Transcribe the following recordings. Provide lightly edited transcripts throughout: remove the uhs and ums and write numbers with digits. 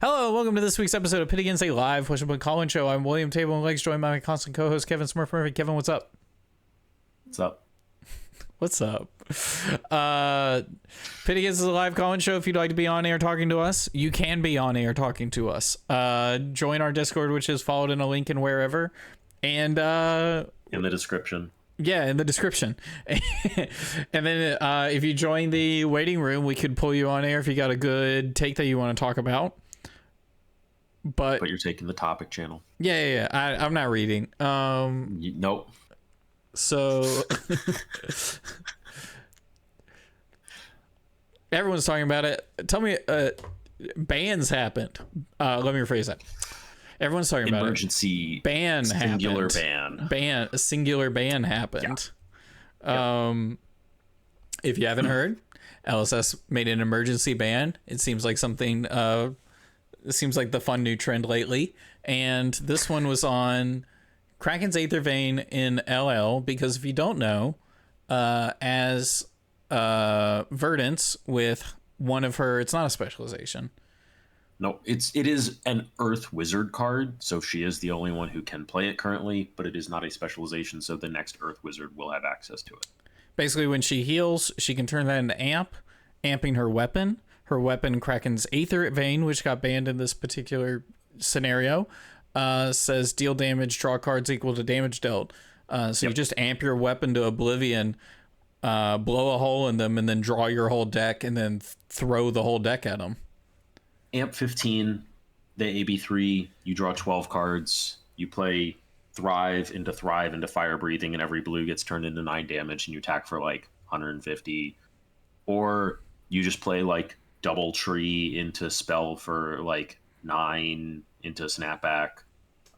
Hello, welcome to this week's episode of Pit Against a Live Push Up and Call-In Show. I'm William Table and Legs, joined by my constant co-host Kevin SirSmurphington. Kevin, what's up? What's up? What's up? Pit Against a Live Call-In Show. If you'd like to be on air talking to us, you can be on air talking to us. Join our Discord, which is followed in a link in wherever. And in the description. Yeah, in the description. And then if you join the waiting room, we could pull you on air if you got a good take that you want to talk about. But you're taking the topic channel. Yeah. I'm not reading. Nope. So everyone's talking about it. Tell me, bans happened. Let me rephrase that. Everyone's talking about it. Emergency ban singular happened. ban. A singular ban happened. Yeah. If you haven't heard, LSS made an emergency ban. It seems like something. It seems like the fun new trend lately. And this one was on Kraken's Aether Vein in LL, because if you don't know, as Verdance with one of her, it's not a specialization. No, it is an Earth Wizard card, so she is the only one who can play it currently, but it is not a specialization, so the next Earth Wizard will have access to it. Basically, when she heals, she can turn that into amping her weapon. Her weapon, Kraken's Aether Vein, which got banned in this particular scenario, says deal damage, draw cards equal to damage dealt. You just amp your weapon to oblivion, blow a hole in them, and then draw your whole deck, and then throw the whole deck at them. Amp 15, the AB3, you draw 12 cards, you play Thrive into Fire Breathing, and every blue gets turned into 9 damage, and you attack for like 150. Or you just play like Double Tree into Spell for like 9 into Snapback.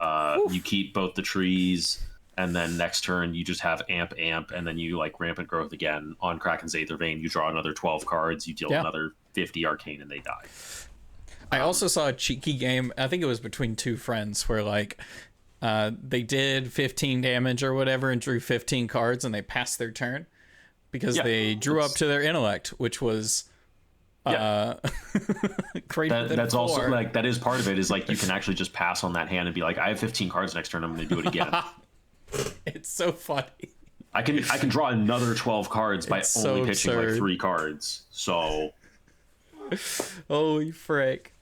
You keep both the trees, and then next turn you just have amp, and then you like Rampant Growth again on Kraken's Aether Vein. You draw another 12 cards, you deal another 50 arcane, and they die. I also saw a cheeky game, I think it was between two friends, where like they did 15 damage or whatever and drew 15 cards, and they passed their turn because they drew up to their intellect, which was greater than that's 4. Also like that is part of it, is like you can actually just pass on that hand and be like, I have 15 cards next turn, I'm going to do it again. It's so funny. I can draw another 12 cards by it's only so pitching absurd. like 3 cards. So holy frick.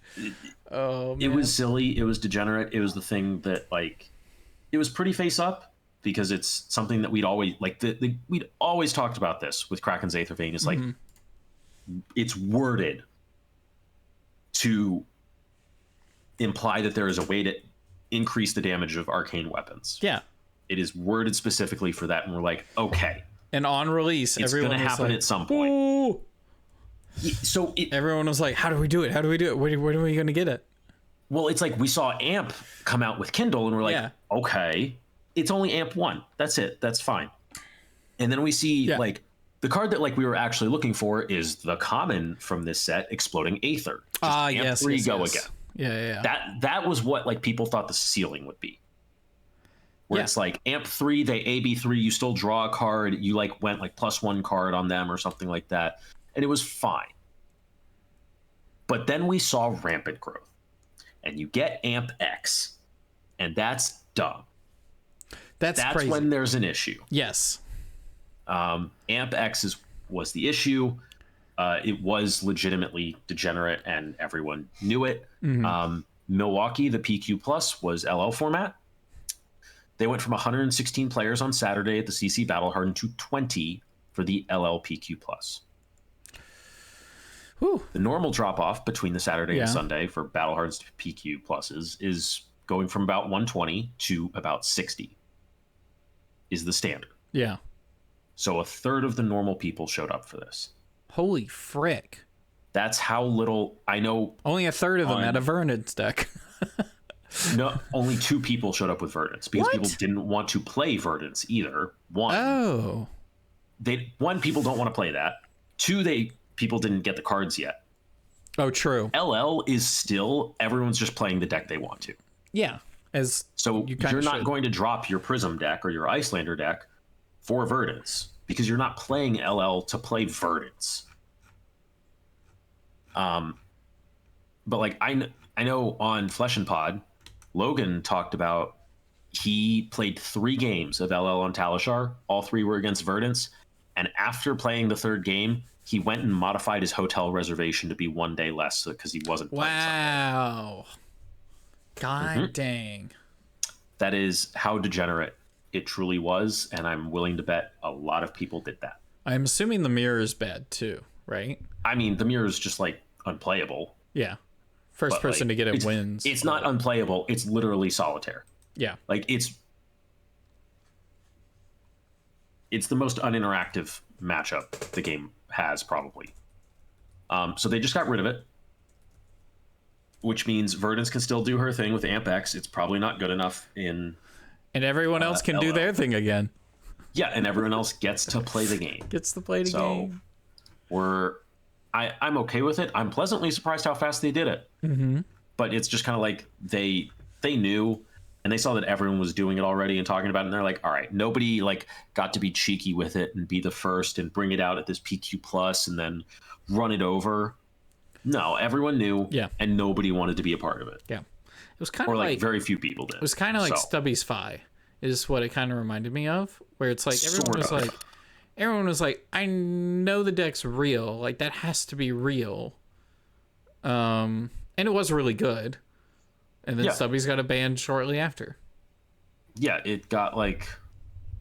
Oh man. It was silly, it was degenerate, it was the thing that like it was pretty face up, because it's something that we'd always like we'd always talked about this with Kraken's Aether Vein. It's like it's worded to imply that there is a way to increase the damage of arcane weapons. Yeah. It is worded specifically for that, and we're like, okay. And on release, it's going to happen at some point. Ooh. So everyone was like, how do we do it? How do we do it? Where are we going to get it? Well, it's like we saw Amp come out with Kindle, and we're like, okay, it's only Amp 1. That's it. That's fine. And then we see like the card that like we were actually looking for is the common from this set, Exploding Aether. Amp 3 go again. Yeah. That was what like people thought the ceiling would be. Where it's like Amp 3, they AB3, you still draw a card, you like went like +1 card on them or something like that, and it was fine. But then we saw Rampant Growth, and you get Amp X, and that's dumb. That's crazy. When there's an issue. Yes. Amp X was the issue. It was legitimately degenerate, and everyone knew it. Milwaukee, the PQ Plus, was LL format. They went from 116 players on Saturday at the CC Battle Hardened to 20 for the LL PQ Plus. Whew. The normal drop-off between the Saturday and Sunday for Battle Harden's PQ Pluses is going from about 120 to about 60 is the standard. Yeah. So a third of the normal people showed up for this. Holy frick. That's how little I know. Only a third of them had a Verdance deck. No, only 2 people showed up with Verdance, because people didn't want to play Verdance either. One, people don't want to play that. 2, people didn't get the cards yet. Oh, true. LL is still, everyone's just playing the deck they want to. Yeah. You're not going to drop your Prism deck or your Icelander deck for Verdance, because you're not playing LL to play Verdance. But like I know on Flesh and Pod, Logan talked about he played 3 games of LL on Talishar. All 3 were against Verdance. And after playing the 3rd game, he went and modified his hotel reservation to be 1 day less because he wasn't playing Wow. God dang. That is how degenerate it truly was. And I'm willing to bet a lot of people did that. I'm assuming the mirror is bad too, right? I mean, the mirror is just like unplayable. Yeah. First person to get it wins. It's not unplayable. It's literally solitaire. Yeah. Like it's the most uninteractive matchup the game has probably. So they just got rid of it, which means Verdance can still do her thing with Amp X. It's probably not good enough in. And everyone else can do their thing again. Yeah, and everyone else gets to play the game. Gets to play the game. I'm okay with it. I'm pleasantly surprised how fast they did it. Mm-hmm. But it's just kind of like they knew, and they saw that everyone was doing it already and talking about it, and they're like, all right, nobody like got to be cheeky with it and be the first and bring it out at this PQ plus and then run it over. No, everyone knew, and nobody wanted to be a part of it. Yeah. It was kind of like very few people did. It was kind of like Stubby's FI is what it kind of reminded me of, where it's like everyone was like, I know the deck's real, like that has to be real. And it was really good. And then Stubby's got a ban shortly after. Yeah, it got like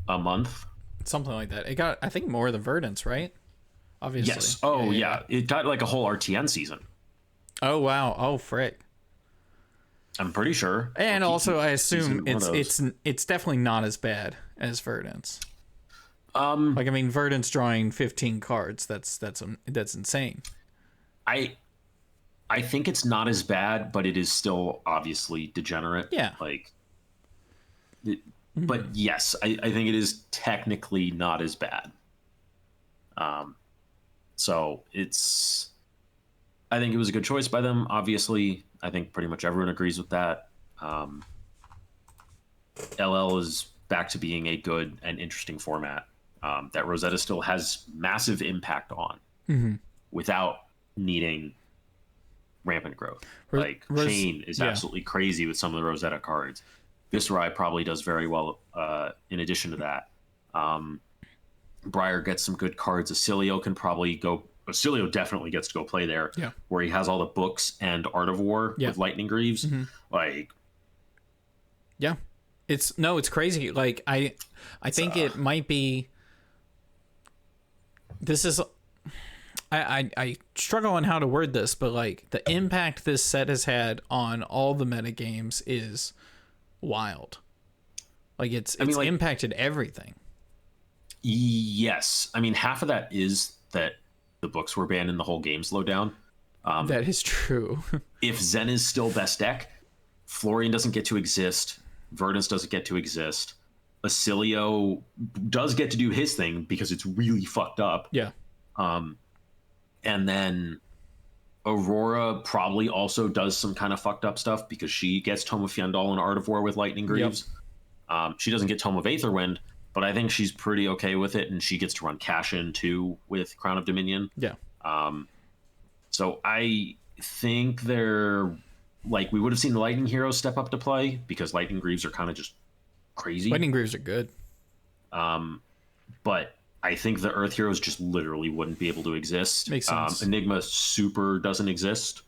a month. Something like that. It got, I think, more than Verdance, right? Obviously. Yes. Oh, yeah. It got like a whole RTN season. Oh, wow. Oh, frick. I'm pretty sure. And also, I assume it's definitely not as bad as Verdance. Like, I mean, Verdance drawing 15 cards. That's insane. I think it's not as bad, but it is still obviously degenerate. Yeah. Like, but yes, I think it is technically not as bad. So I think it was a good choice by them. Obviously, I think pretty much everyone agrees with that. LL is back to being a good and interesting format that Rosetta still has massive impact on without needing rampant growth. Like Chain is absolutely crazy with some of the Rosetta cards. Viserai probably does very well in addition to that. Briar gets some good cards. Acilio can probably go. Acilio definitely gets to go play there, where he has all the books and Art of War with Lightning Greaves. Like, it's crazy. Like I think it might be. This is. I struggle on how to word this, but like the impact this set has had on all the metagames is wild. Like it's impacted everything. Yes. I mean, half of that is that the books were banned and the whole game slowed down. That is true. If Zen is still best deck, Florian doesn't get to exist. Verdance doesn't get to exist. Acilio does get to do his thing because it's really fucked up. Yeah. And then Aurora probably also does some kind of fucked up stuff because she gets Tome of Fjandal and Art of War with Lightning Greaves. She doesn't get Tome of Aetherwind, but I think she's pretty okay with it, and she gets to run Cash-In too with Crown of Dominion. Yeah. So I think they're like, we would have seen the Lightning Heroes step up to play because Lightning Greaves are kind of just crazy. Lightning Greaves are good. But I think the Earth Heroes just literally wouldn't be able to exist. Makes sense. Enigma Super doesn't exist.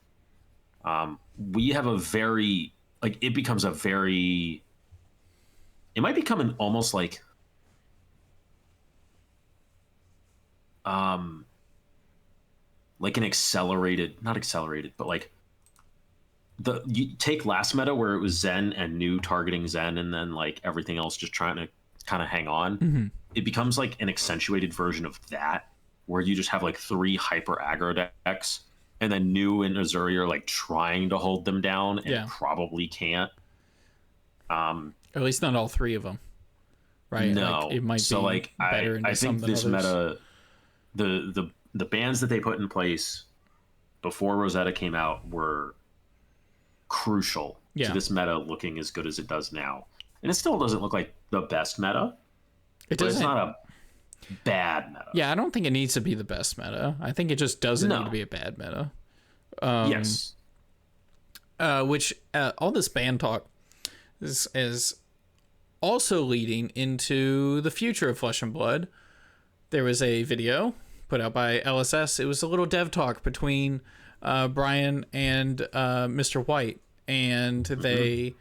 We have a very, like, it becomes a very, it might become an almost like, like an accelerated, not accelerated, but like you take last meta where it was Zen and new targeting Zen and then like everything else just trying to kind of hang on. It becomes like an accentuated version of that where you just have like 3 hyper aggro decks and then new and Azuri are like trying to hold them down and probably can't. Or at least not all 3 of them. Right? No. Like, it might be like better I think this others. Meta, the bans that they put in place before Rosetta came out were crucial to this meta looking as good as it does now. And it still doesn't look like the best meta. It's not a bad meta. Yeah, I don't think it needs to be the best meta. I think it just doesn't need to be a bad meta. Yes. which all this ban talk is also leading into the future of Flesh and Blood. There was a video put out by LSS. It was a little dev talk between Brian and Mr. White, and they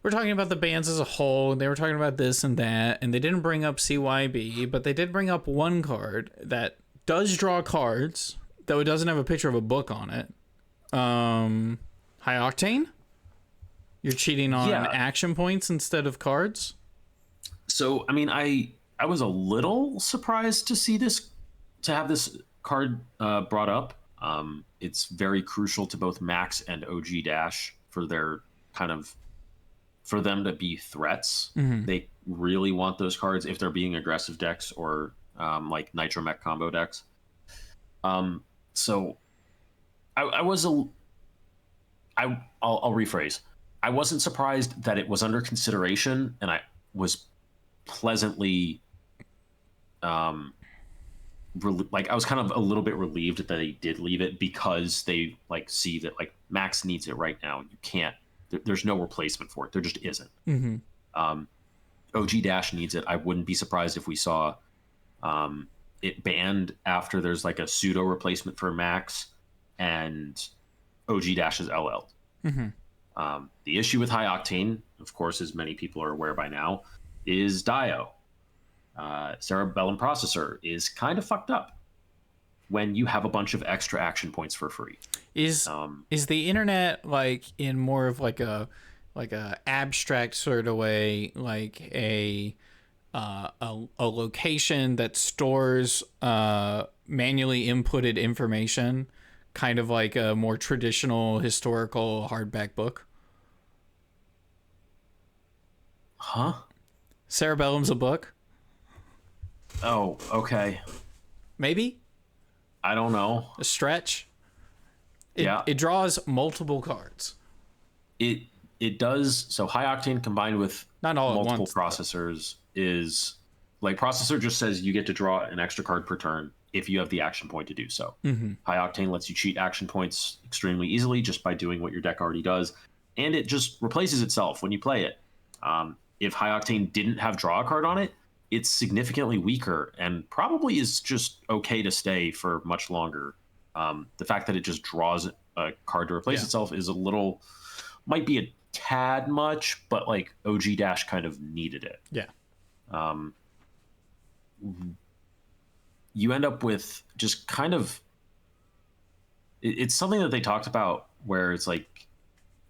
were talking about the bans as a whole, and they were talking about this and that, and they didn't bring up CYB, but they did bring up one card that does draw cards, though it doesn't have a picture of a book on it. High Octane? You're cheating on action points instead of cards? So, I mean, I was a little surprised to see this, to have this card brought up. It's very crucial to both Max and OG Dash for their for them to be threats. They really want those cards if they're being aggressive decks or like Nitro Mech combo decks. So I'll rephrase. I wasn't surprised that it was under consideration, and I was pleasantly I was kind of a little bit relieved that they did leave it, because they see that Max needs it right now. You can't, there's no replacement for it. There just isn't. OG Dash needs it. I wouldn't be surprised if we saw it banned after there's a pseudo replacement for Max and OG Dash is LL. The issue with High Octane, of course, as many people are aware by now, is Dio. Cerebellum Processor is kind of fucked up when you have a bunch of extra action points for free. Is the internet in more of a abstract sort of way, a location that stores manually inputted information, kind of like a more traditional historical hardback book? Huh? Cerebellum's a book? Oh, okay. Maybe? I don't know. A stretch? Yeah. It draws multiple cards. It does. So High Octane combined with not all multiple at once, processors is processor just says you get to draw an extra card per turn if you have the action point to do so. High Octane lets you cheat action points extremely easily just by doing what your deck already does, and it just replaces itself when you play it. If High Octane didn't have draw a card on it, it's significantly weaker and probably is just okay to stay for much longer. The fact that it just draws a card to replace itself is might be a tad much, but OG Dash kind of needed it. Yeah. You end up with just kind of, it's something that they talked about where it's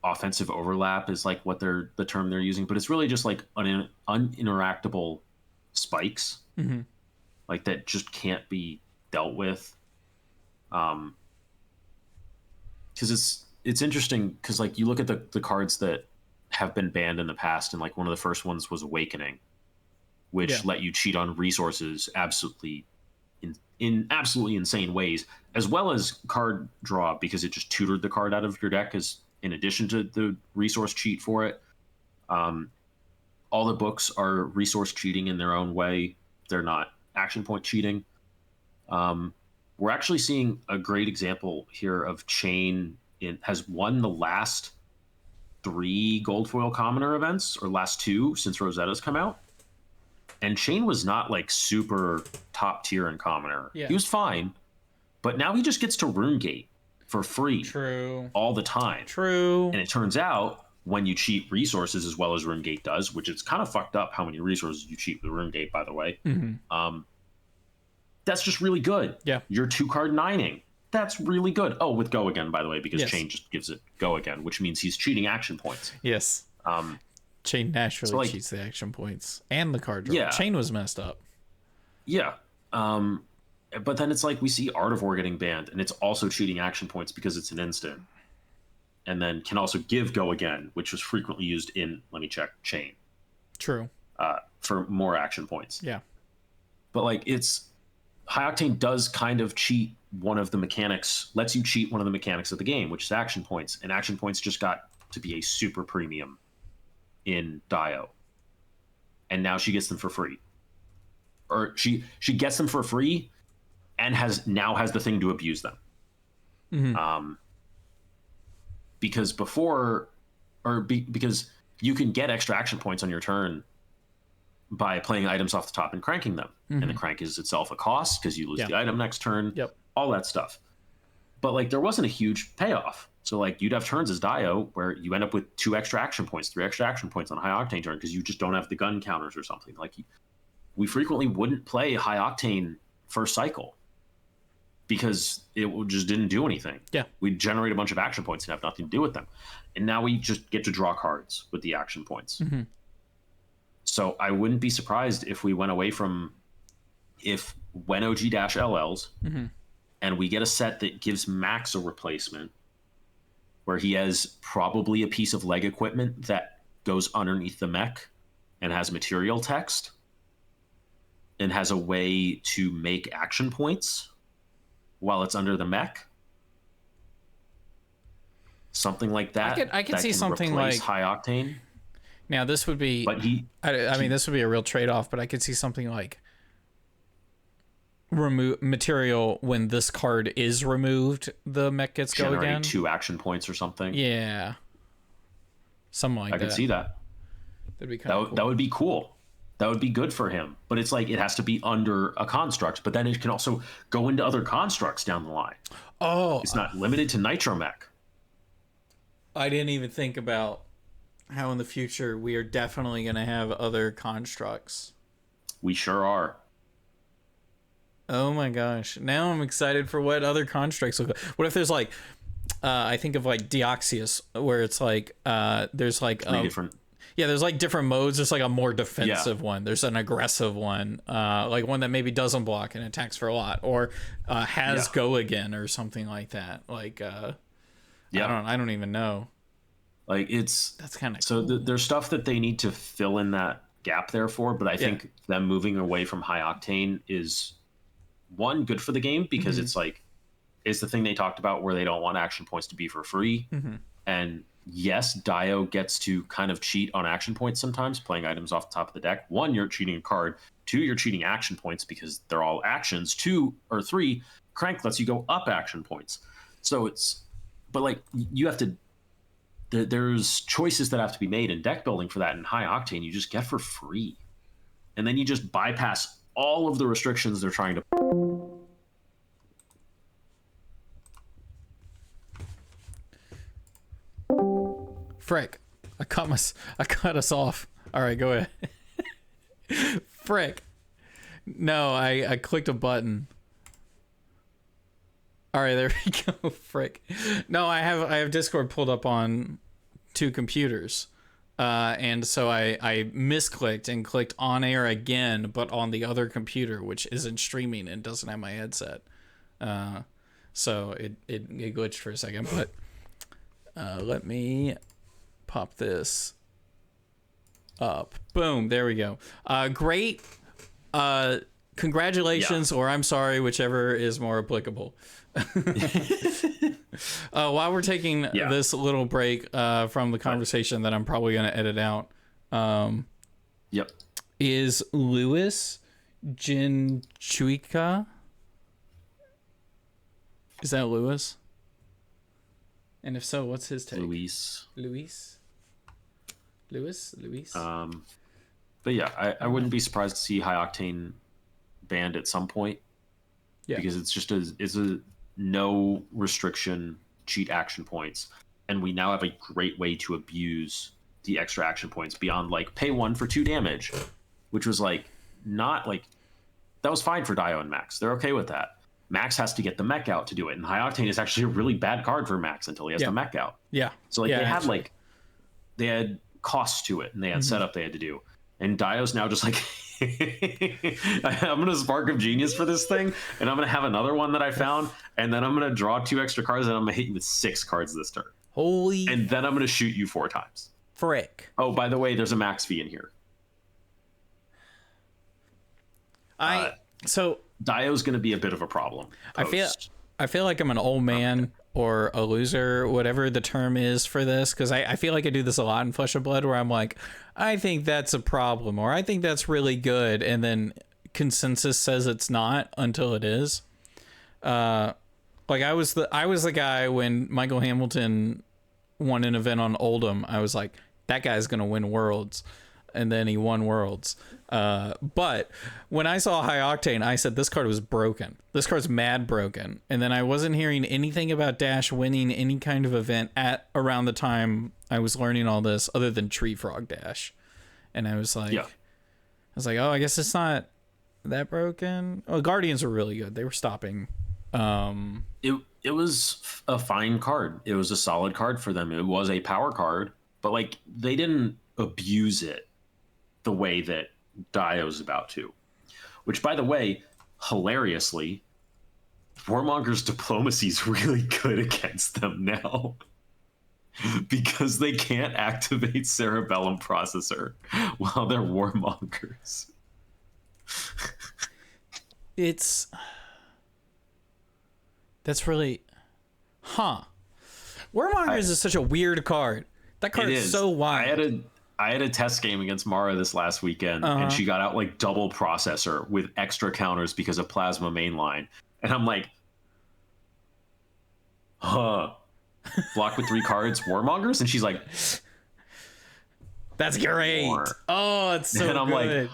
offensive overlap is what the term they're using, but it's really just uninteractable spikes that just can't be dealt with. Because it's interesting because you look at the cards that have been banned in the past, and one of the first ones was Awakening, which let you cheat on resources absolutely in absolutely insane ways, as well as card draw, because it just tutored the card out of your deck as in addition to the resource cheat for it. All the books are resource cheating in their own way. They're not action point cheating. We're actually seeing a great example here of Chain. It has won the last 3 gold foil commoner events, or last 2 since Rosetta's come out. And Chain was not super top tier in commoner. Yeah. He was fine, but now he just gets to RuneGate for free. True. All the time. True. And it turns out when you cheat resources as well as RuneGate does, which it's kind of fucked up how many resources you cheat with RuneGate, by the way. That's just really good. Yeah. You're 2-card 9ing. That's really good. Oh, with Go Again, by the way, because Chain just gives it Go Again, which means he's cheating action points. Yes. Chain naturally cheats the action points and the card draw. Yeah. Chain was messed up. Yeah. But then it's we see Art of War getting banned, and it's also cheating action points because it's an instant. And then can also give Go Again, which was frequently used in, let me check, Chain. True. For more action points. Yeah. But it's High Octane does kind of cheat one of the mechanics, lets you cheat one of the mechanics of the game, which is action points. And action points just got to be a super premium in Dio. And now she gets them for free. Or she gets them for free and has the thing to abuse them. because because you can get extra action points on your turn by playing items off the top and cranking them. And the crank is itself a cost because you lose the item next turn. Yep. All that stuff. But like there wasn't a huge payoff. So like you'd have turns as Dio where you end up with 2 extra action points, 3 extra action points on a high octane turn because you just don't have the gun counters or something. Like we frequently wouldn't play high octane first cycle because it just didn't do anything. Yeah. We'd generate a bunch of action points and have nothing to do with them. And now we just get to draw cards with the action points. So I wouldn't be surprised if we went away from when OG-LLs and we get a set that gives Max a replacement where he has probably a piece of leg equipment that goes underneath the mech and has material text and has a way to make action points while it's under the mech. Something like that. I could see something like high octane. Now this would be, but I mean, this would be a real trade-off, but I could see something like remove material when this card is removed, the mech gets go again. 2 action points or something. Yeah. Something like that. I could see that. That'd be kind of cool. That would be cool. That would be good for him. But it's like it has to be under a construct, but then it can also go into other constructs down the line. Oh. It's not limited to Nitro Mech. I didn't even think about how in the future we are definitely going to have other constructs. We sure are. Oh my gosh. Now I'm excited for what other constructs look like. What if there's like, I think of like Deoxys, where it's like, there's like 3 different. Yeah, there's like different modes. There's like a more defensive one. There's an aggressive one, like one that maybe doesn't block and attacks for a lot, or has go again or something like that. Like, I don't even know. Like that's kind of so. Cool. There's stuff that they need to fill in that gap there for, but I think them moving away from high octane is one good for the game because it's like it's the thing they talked about where they don't want action points to be for free. And yes, Dio gets to kind of cheat on action points sometimes, playing items off the top of the deck. 1, you're cheating a card. 2, you're cheating action points because they're all actions. 2 or 3, crank lets you go up action points. So but like you have to. There's choices that have to be made in deck building for that. In high octane, you just get for free, and then you just bypass all of the restrictions they're trying to. Frick! I cut us off. All right, go ahead. Frick! No, I clicked a button. All right, there we go. Frick! No, I have Discord pulled up on 2 computers, and so I misclicked and clicked on air again, but on the other computer, which isn't streaming and doesn't have my headset. So it glitched for a second, but let me pop this up. Boom, there we go. Great. Congratulations, or I'm sorry, whichever is more applicable. While we're taking this little break from the conversation that I'm probably going to edit out, is Louis Jinchuika? Is that Louis? And if so, what's his take? Luis. But yeah, I wouldn't be surprised to see high octane banned at some point. Yeah. Because it's just it's a no restriction cheat action points, and we now have a great way to abuse the extra action points beyond like pay 1 for 2 damage, which was like not like that was fine for Dio and Max. They're okay with that. Max has to get the mech out to do it, and high octane is actually a really bad card for Max until he has the mech out. Yeah. So like they had costs to it, and they had setup they had to do, and Dio's now just like I'm gonna spark of genius for this thing, and I'm gonna have another one that I found, and then I'm gonna draw 2 extra cards, and I'm gonna hit you with 6 cards this turn. Holy! And then I'm gonna shoot you 4 times. Frick! Oh, by the way, there's a max fee in here. So Dio's gonna be a bit of a problem. I feel like I'm an old man or a loser, whatever the term is for this, because I feel like I do this a lot in Flesh of Blood, where I'm like, I think that's a problem, or I think that's really good, and then consensus says it's not until it is. Like I was the guy when Michael Hamilton won an event on Oldham, I was like, that guy's gonna win Worlds, and then he won Worlds. But when I saw High Octane, I said this card was broken. This card's mad broken. And then I wasn't hearing anything about Dash winning any kind of event at around the time I was learning all this, other than Tree Frog Dash. And I was like, oh, I guess it's not that broken. Oh, Guardians were really good. They were stopping. It was a fine card. It was a solid card for them. It was a power card, but like they didn't abuse it the way that Dio's about to. Which, by the way, hilariously, Warmonger's diplomacy is really good against them now. Because they can't activate Cerebellum Processor while they're Warmongers. That's really... Warmongers is such a weird card. That card is so wild. I had a test game against Mara this last weekend, and she got out like double processor with extra counters because of Plasma Mainline. And I'm like, block with 3 cards, Warmongers? And she's like, that's great. More. Oh, it's so and I'm good.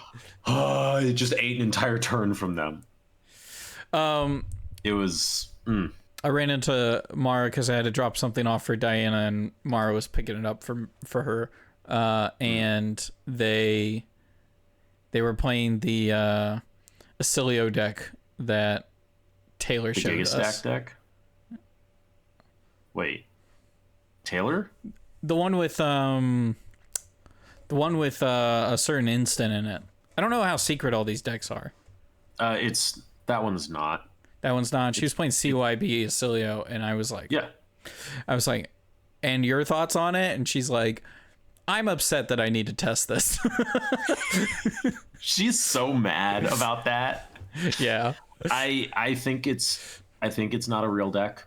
Like, it just ate an entire turn from them. It was... I ran into Mara because I had to drop something off for Diana, and Mara was picking it up for her. And they were playing the Acilio deck that Taylor showed us. The Gigastack deck? Wait, Taylor? The one with a certain instant in it. I don't know how secret all these decks are. That one's not. That one's not. She was playing CYB Acilio, and I was like, and your thoughts on it? And she's like, I'm upset that I need to test this. She's so mad about that. Yeah. I think it's not a real deck.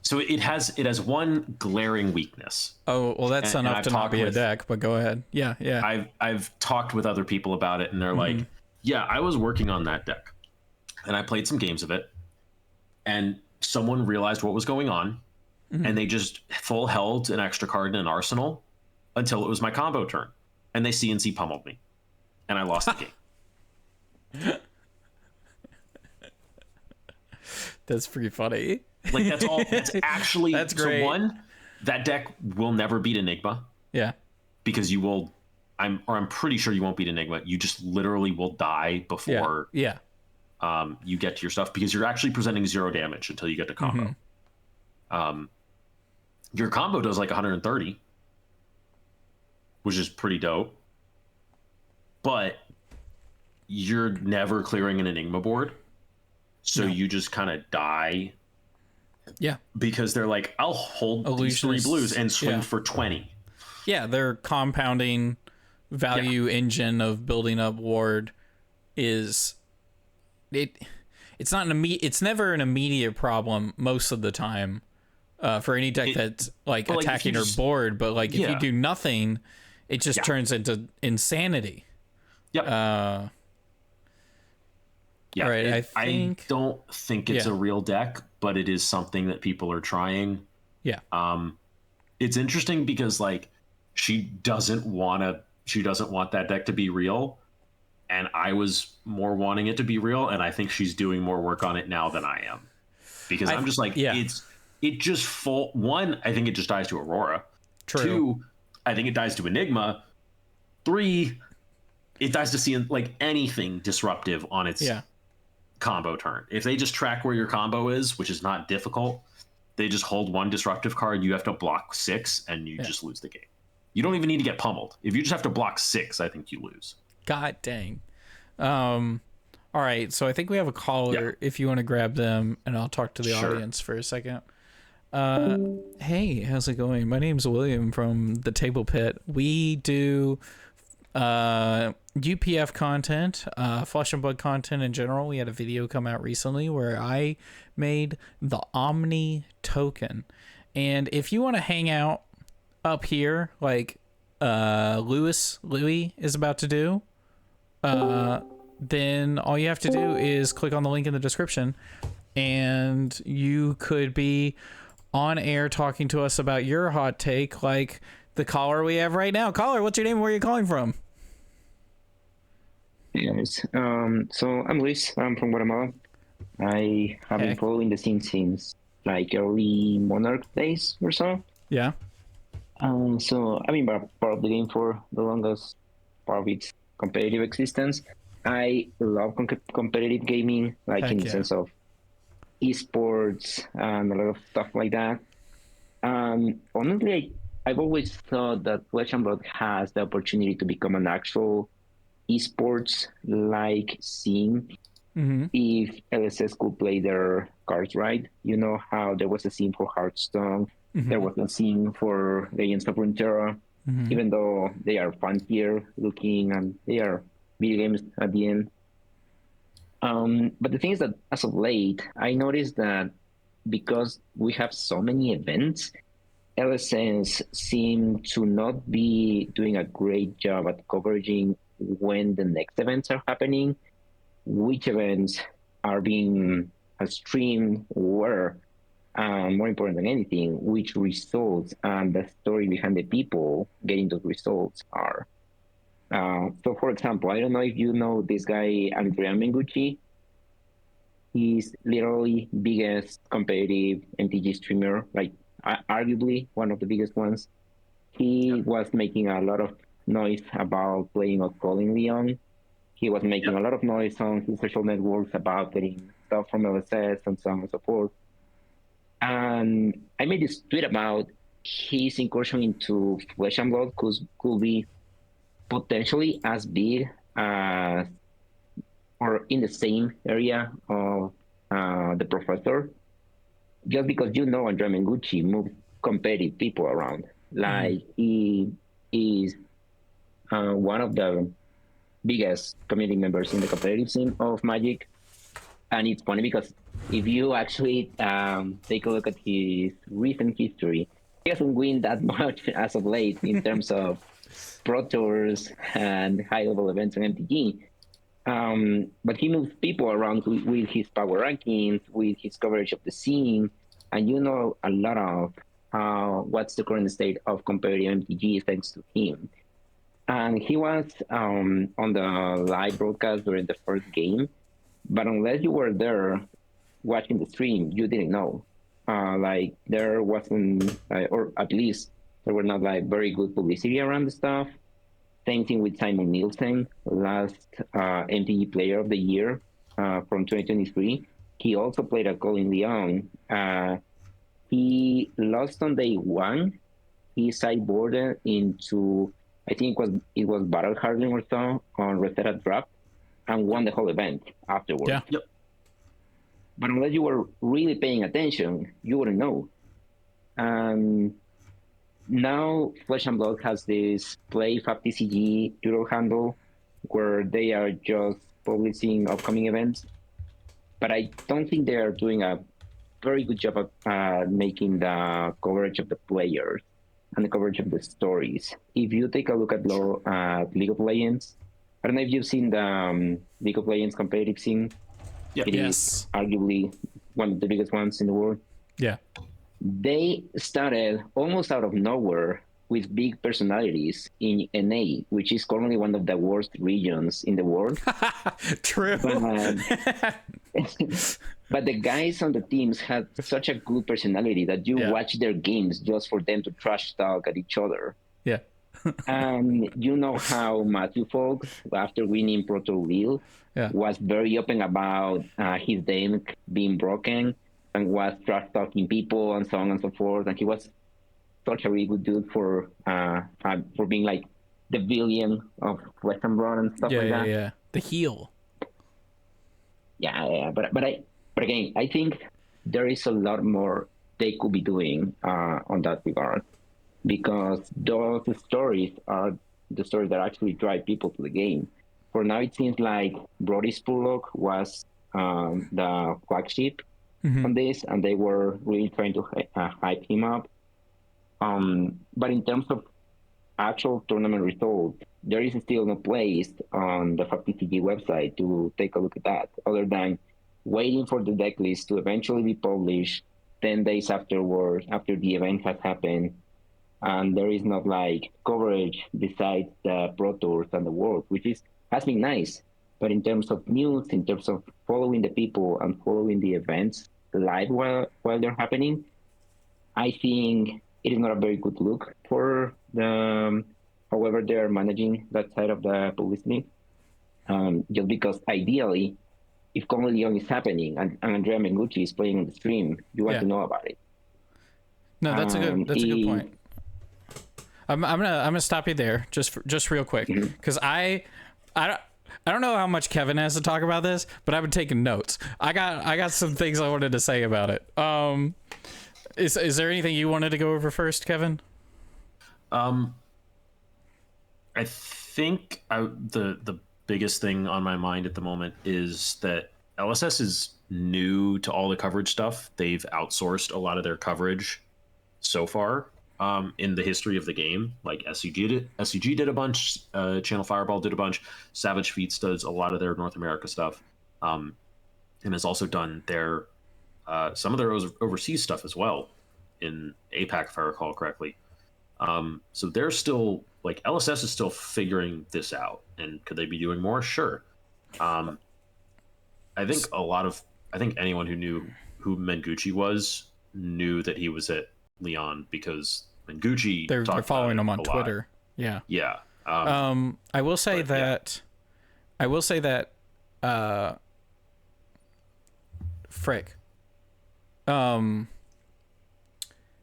So it has one glaring weakness. Oh, well, that's enough to not be a deck, but go ahead. Yeah. I've talked with other people about it, and they're like, yeah, I was working on that deck, and I played some games of it, and someone realized what was going on, and they just full held an extra card in an arsenal until it was my combo turn, and they CNC pummeled me, and I lost the game. That's pretty funny. Like, that's all. That's actually that's great. So one, that deck will never beat Enigma. Yeah, because you will. I'm pretty sure you won't beat Enigma. You just literally will die before. Yeah. You get to your stuff, because you're actually presenting 0 damage until you get to combo. Your combo does like 130, which is pretty dope. But you're never clearing an Enigma board, so you just kind of die. Yeah, because they're like, I'll hold these 3 blues and swing for 20. Yeah, their compounding value engine of building up ward is it's not it's never an immediate problem most of the time for any deck that's like attacking your board, but like if you do nothing, it just turns into insanity. Yep. All right, I don't think it's a real deck, but it is something that people are trying. Yeah. It's interesting because like she doesn't want that deck to be real, and I was more wanting it to be real, and I think she's doing more work on it now than I am, because I'm just like, it just one, I think it just dies to Aurora. True. 2, I think it dies to Enigma. 3, it dies to see like anything disruptive on its combo turn. If they just track where your combo is, which is not difficult, they just hold 1 disruptive card, you have to block 6, and you just lose the game. You don't even need to get pummeled. If you just have to block 6, I think you lose. God dang. All right, so I think we have a caller. If you want to grab them, and I'll talk to the audience for a second. Hey, how's it going? My name's William from the Table Pit. We do UPF content, Flesh and Blood content in general. We had a video come out recently where I made the Omni token, and if you want to hang out up here like Louis is about to do, then all you have to do is click on the link in the description, and you could be on air talking to us about your hot take, like the caller we have right now. Caller, what's your name? Where are you calling from? Yes. So I'm Luis. I'm from Guatemala. I have been following the scene since like early Monarch days or so. Yeah. So I've been part of the game for the longest part of its competitive existence. I love competitive gaming, like Heck in the yeah. sense of esports and a lot of stuff like that. Honestly, I've always thought that Flesh and Blood has the opportunity to become an actual esports like scene if LSS could play their cards right. You know how there was a scene for Hearthstone, there was a scene for Legends of Runeterra, even though they are funkier looking and they are video games at the end. But the thing is that as of late, I noticed that because we have so many events, LSNs seem to not be doing a great job at covering when the next events are happening, which events are being streamed, where, more important than anything, which results and the story behind the people getting those results are. So, for example, I don't know if you know this guy, Andrea Mengucci. He's literally biggest competitive MTG streamer, like arguably one of the biggest ones. He was making a lot of noise about playing or calling Leon. He was making a lot of noise on his social networks about getting stuff from LSS and so on and so forth. And I made this tweet about his incursion into Flesh and Blood could be potentially as big as or in the same area of the professor, just because Andrea Mengucci moves competitive people around. Like he is one of the biggest community members in the competitive scene of Magic. And it's funny because if you actually take a look at his recent history, he hasn't won that much as of late in terms of Pro Tours and high-level events on MTG. But he moves people around with his power rankings, with his coverage of the scene, and you know a lot of what's the current state of competitive MTG thanks to him. And he was on the live broadcast during the first game, but unless you were there watching the stream, you didn't know. Like there wasn't, or at least there were not like very good publicity around the stuff. Same thing with Simon Nielsen, last MTG Player of the Year from 2023. He also played at Colin Leon. He lost on day one. He sideboarded into, I think it was Battle Harden or so on Rosetta Draft, and won the whole event afterwards. Yeah. Yep. But unless you were really paying attention, you wouldn't know. Now Flesh and Blood has this Play FABTCG Twitter handle where they are just publishing upcoming events. But I don't think they are doing a very good job at making the coverage of the players and the coverage of the stories. If you take a look at League of Legends, I don't know if you've seen the League of Legends competitive scene. Yep. It is arguably one of the biggest ones in the world. Yeah. They started almost out of nowhere with big personalities in NA, which is currently one of the worst regions in the world. True. But the guys on the teams had such a good personality that you watch their games just for them to trash talk at each other. Yeah. And you know how Matthew Fox, after winning Pro Tour Lille, was very open about his deck being broken and was trash talking people and so on and so forth. And he was such a really good dude for being like the villain of Western Blood and stuff like that. Yeah. The heel. Yeah. But again, I think there is a lot more they could be doing on that regard, because those stories are the stories that actually drive people to the game. For now, it seems like Brody Spurlock was the flagship on this, and they were really trying to hype him up. But in terms of actual tournament results, there is still no place on the FABTCG website to take a look at that, other than waiting for the deck list to eventually be published 10 days afterward, after the event has happened, and there is not like coverage besides the Pro Tours and the World, which has been nice. But in terms of news, in terms of following the people and following the events live while they're happening, I think it is not a very good look for the however they are managing that side of the publicity. Just because ideally, if Congo Leon is happening and Andrea Mengucci is playing on the stream, you want to know about it. No, that's a good point. I'm gonna stop you there just real quick, because I don't know how much Kevin has to talk about this, but I've been taking notes. I got some things I wanted to say about it. Is there anything you wanted to go over first, Kevin? I think the biggest thing on my mind at the moment is that LSS is new to all the coverage stuff. They've outsourced a lot of their coverage so far in the history of the game. Like SCG did a bunch, Channel Fireball did a bunch, Savage Feats does a lot of their North America stuff, and has also done their some of their overseas stuff as well in APAC, if I recall correctly. So they're still, like, LSS is still figuring this out, and could they be doing more? Sure. I think anyone who knew who Mengucci was knew that he was at Leon, because Mengucci they're following him on Twitter. Yeah. Yeah. I will say that. Yeah. I will say that. Frick.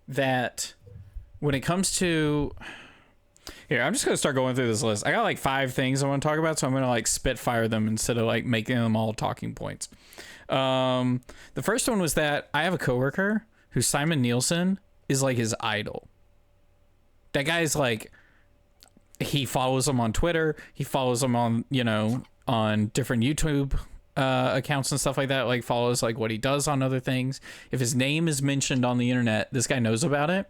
That when it comes to here, I'm just gonna start going through this list. I got like 5 things I want to talk about, so I'm gonna like spitfire them instead of like making them all talking points. The first one was that I have a coworker who Simon Nielsen is like his idol. That guy's like, he follows him on Twitter, he follows him on, on different YouTube accounts and stuff like that, like follows like what he does on other things. If his name is mentioned on the internet, this guy knows about it.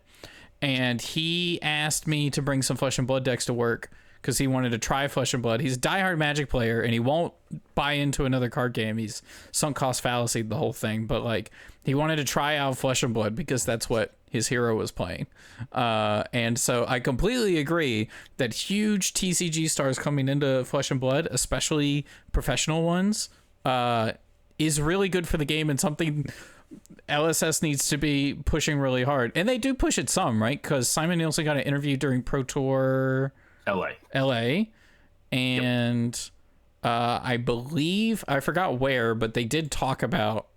And he asked me to bring some Flesh and Blood decks to work because he wanted to try Flesh and Blood. He's a diehard Magic player and he won't buy into another card game. He's sunk cost fallacy, the whole thing. But like, he wanted to try out Flesh and Blood because that's what his hero was playing. And so I completely agree that huge TCG stars coming into Flesh and Blood, especially professional ones, is really good for the game and something LSS needs to be pushing really hard. And they do push it some, right? Because Simon Nielsen got an interview during Pro Tour LA. And I believe, I forgot where, but they did talk about,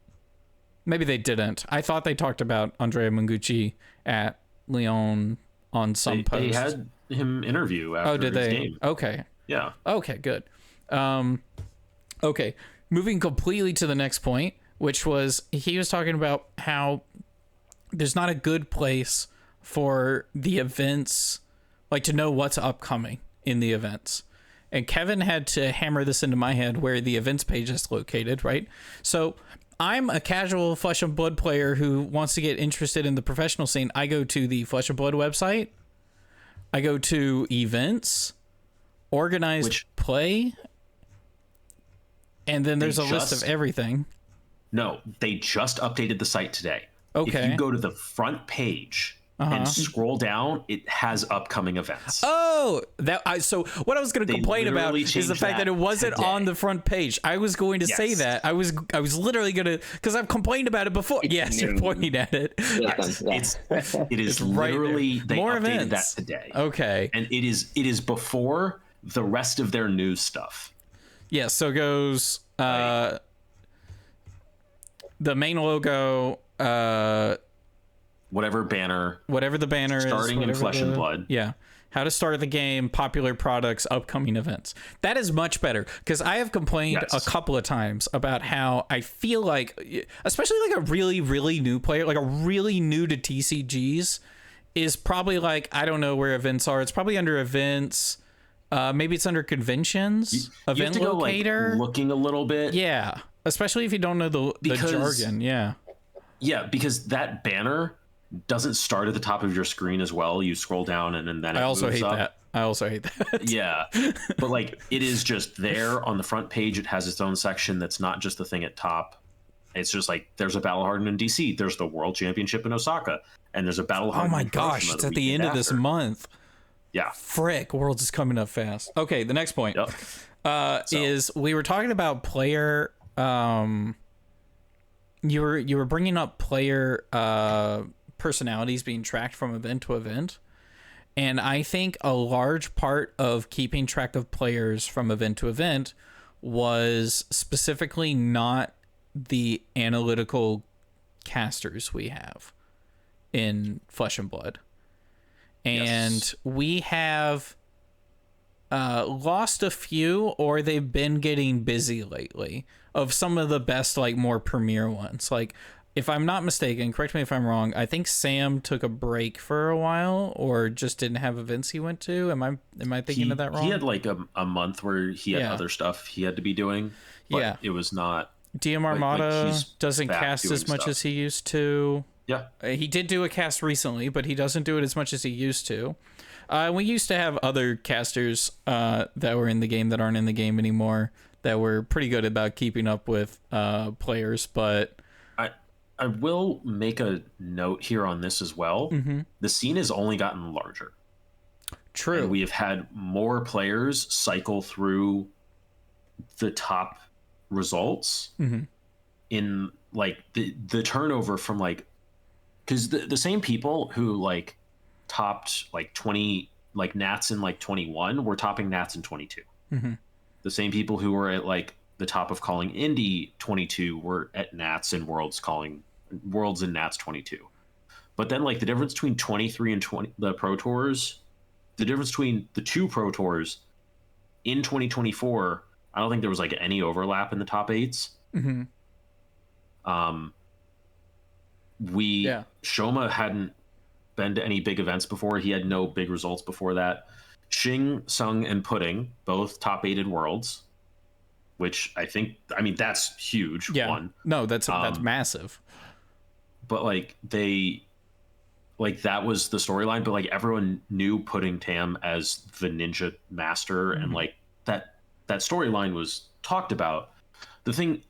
maybe they didn't. I thought they talked about Andrea Mengucci at Leon on some post. They had him interview after his game. Okay. Yeah. Okay, good. Okay. Moving completely to the next point, which was he was talking about how there's not a good place for the events, like to know what's upcoming in the events. And Kevin had to hammer this into my head where the events page is located, right? So I'm a casual Flesh and Blood player who wants to get interested in the professional scene. I go to the Flesh and Blood website. I go to events, organized play, and then there's a list of everything. No, they just updated the site today. Okay. If you go to the front page and scroll down, it has upcoming events. Oh, so what I was going to complain about is the fact that it wasn't on the front page. I was going to say that. I was literally going to, because I've complained about it before. Yes, you're pointing at it. Yes, it is literally, they more updated events. that today. Okay. And it is before the rest of their news stuff. Yeah, so it goes the main logo, whatever the banner is, starting in Flesh and Blood. Yeah. How to start the game, popular products, upcoming events. That is much better, because I have complained a couple of times about how I feel like, especially like a really, really new player, like a really new to TCGs, is probably like, I don't know where events are. It's probably under events. Maybe it's under conventions, event locator. Like, looking a little bit. Yeah. Especially if you don't know the jargon. Yeah. Yeah, because that banner doesn't start at the top of your screen as well. You scroll down and then it moves up. I also hate that. Yeah. But like, it is just there on the front page. It has its own section that's not just the thing at top. It's just like there's a Battle Hardened in DC, there's the World Championship in Osaka, and there's a Battle Hardened. Oh my gosh, it's at the end of this month. Yeah. Frick, Worlds is coming up fast. Okay, the next point is we were talking about player. You were bringing up player personalities being tracked from event to event, and I think a large part of keeping track of players from event to event was specifically not the analytical casters we have in Flesh and Blood. And we have lost a few, or they've been getting busy lately, of some of the best, like, more premier ones. Like, if I'm not mistaken, correct me if I'm wrong, I think Sam took a break for a while, or just didn't have events he went to. Am I thinking of that wrong? He had like a month where he had other stuff he had to be doing. But it was not. DM Armada doesn't cast as much as he used to. Yeah. He did do a cast recently, but he doesn't do it as much as he used to. We used to have other casters that were in the game that aren't in the game anymore that were pretty good about keeping up with players, but... I will make a note here on this as well. Mm-hmm. The scene has only gotten larger. True. And we have had more players cycle through the top results in, like, the turnover from, like... Because the same people who, like, topped, like, 20... Like, Nats in, like, 21 were topping Nats in 22. Mm-hmm. The same people who were at, like, the top of calling Indy 22 were at Nats and Worlds and Nats 22. But then, like, the difference between 23 and 20, the Pro Tours, the difference between the two Pro Tours in 2024, I don't think there was, like, any overlap in the top eights. Mm-hmm. Shoma hadn't been to any big events before. He had no big results before that. Xing, Sung, and Pudding, both top 8 in Worlds, which I mean, that's huge. Yeah. One. No, that's massive. But, like, that was the storyline, but, like, everyone knew Pudding Tam as the ninja master, and, like, that storyline was talked about. The thing,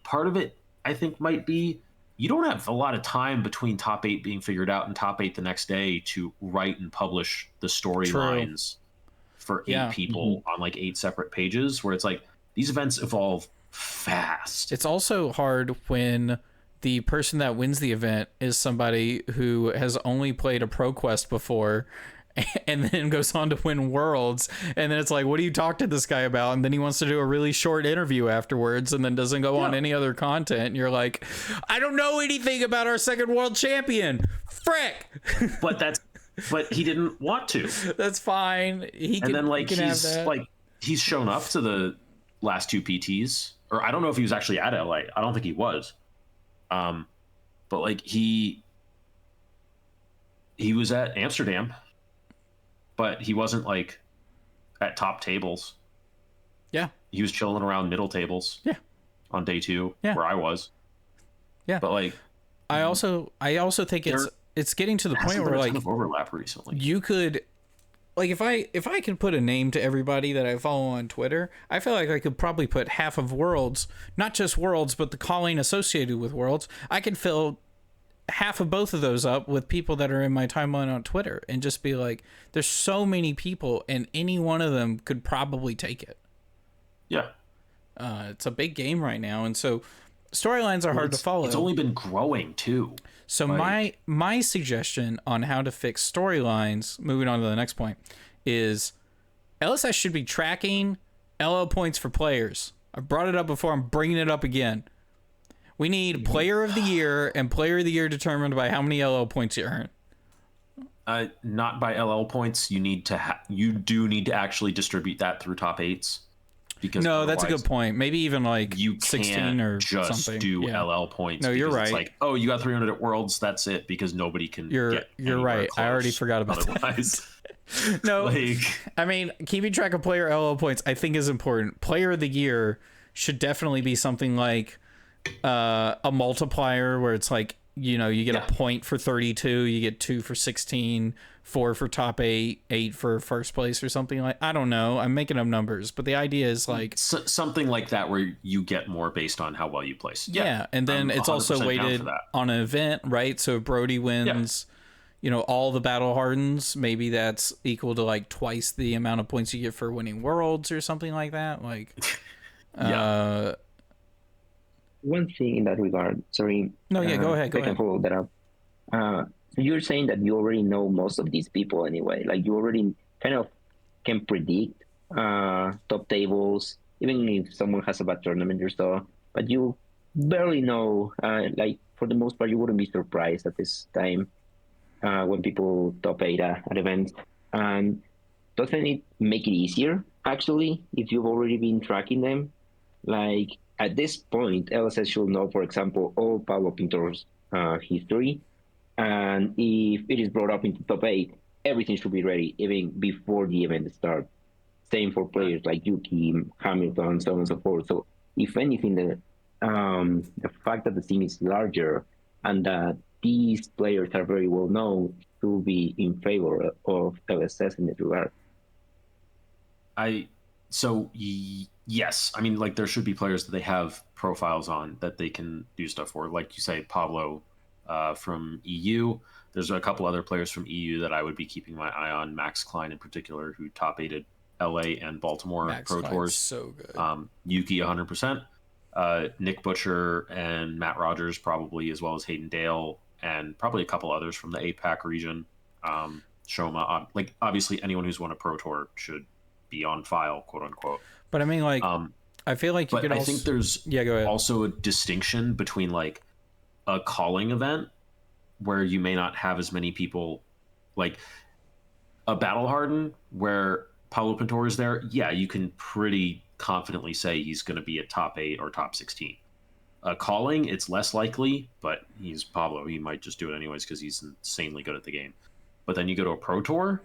part of it, I think, might be you don't have a lot of time between top 8 being figured out and top 8 the next day to write and publish the storylines for 8 people on, like, 8 separate pages, where it's like these events evolve fast. It's also hard when the person that wins the event is somebody who has only played a Pro Quest before and then goes on to win Worlds, and then it's like, what do you talk to this guy about? And then he wants to do a really short interview afterwards and then doesn't go on any other content, and you're like, I don't know anything about our second world champion. Frick. But he didn't want to. That's fine. He's shown up to the last 2 PTs, or I don't know if he was actually at LA. I don't think he was. But, like, he was at Amsterdam, but he wasn't, like, at top tables. Yeah. He was chilling around middle tables. Yeah. On day 2, where I was. Yeah. But, like, I also think it's getting to the point where, like, overlap recently. You could, like, if I could put a name to everybody that I follow on Twitter, I feel like I could probably put half of Worlds, not just Worlds, but the calling associated with Worlds. I could fill half of both of those up with people that are in my timeline on Twitter and just be like, there's so many people and any one of them could probably take it. Yeah. It's a big game right now, and so storylines are hard to follow. It's only been growing too. So my suggestion on how to fix storylines, moving on to the next point, is LSS should be tracking LO points for players. I've brought it up before. I'm bringing it up again. We need Player of the Year, and Player of the Year determined by how many LO points you earn. Not by LL points. You do need to actually distribute that through top 8s. Because that's a good point. Maybe even like you 16 or just something. Do LL points. No, you're right. It's like, oh, you got 300 at Worlds. That's it, because nobody can. You're right. I already forgot about otherwise. That. No, I mean, keeping track of player LL points, I think, is important. Player of the Year should definitely be something like a multiplier, where it's like you know, you get Yeah. a point for 32, you get 2 for 16, 4 for top 8, 8 for first place or something like. I don't know. I'm making up numbers, but the idea is like something like that where you get more based on how well you place. yeah, and then I'm it's also 100% down weighted for that. on an event, right? So if Brody wins, you know, all the battle hardens, maybe that's equal to like twice the amount of points you get for winning worlds or something like that. Like, One thing in that regard, sorry. No, yeah, go ahead. I can follow that up. So you're saying that you already know most of these people anyway. Like you already kind of can predict top tables, even if someone has a bad tournament or so. But you barely know. Like for the most part, you wouldn't be surprised at this time when people top 8 at events. And doesn't it make it easier actually if you've already been tracking them? Like at this point, LSS should know, for example, all Pablo Pintor's history. And if it is brought up into top 8, everything should be ready even before the event starts. Same for players like Yuki, Hamilton, so on and so forth. So if anything, the fact that the team is larger and that these players are very well known to be in favor of LSS in this regard. Yes, I mean, like there should be players that they have profiles on that they can do stuff for. Like you say, Pablo from EU. There's a couple other players from EU that I would be keeping my eye on. Max Klein in particular, who top 8'd LA and Baltimore Max Pro Klein's Tours. so good. Yuki 100%. Nick Butcher and Matt Rogers probably, as well as Hayden Dale and probably a couple others from the APAC region. Shoma, like obviously anyone who's won a Pro Tour should be on file, quote unquote. But I mean, like, I feel like you but could I think there's go ahead. also a distinction between like a calling event where you may not have as many people, like a battle harden where Pablo Pintor is there. Yeah, you can pretty confidently say he's going to be at top 8 or top 16. Calling, it's less likely, but he's Pablo. He might just do it anyways because he's insanely good at the game. But then you go to a Pro Tour,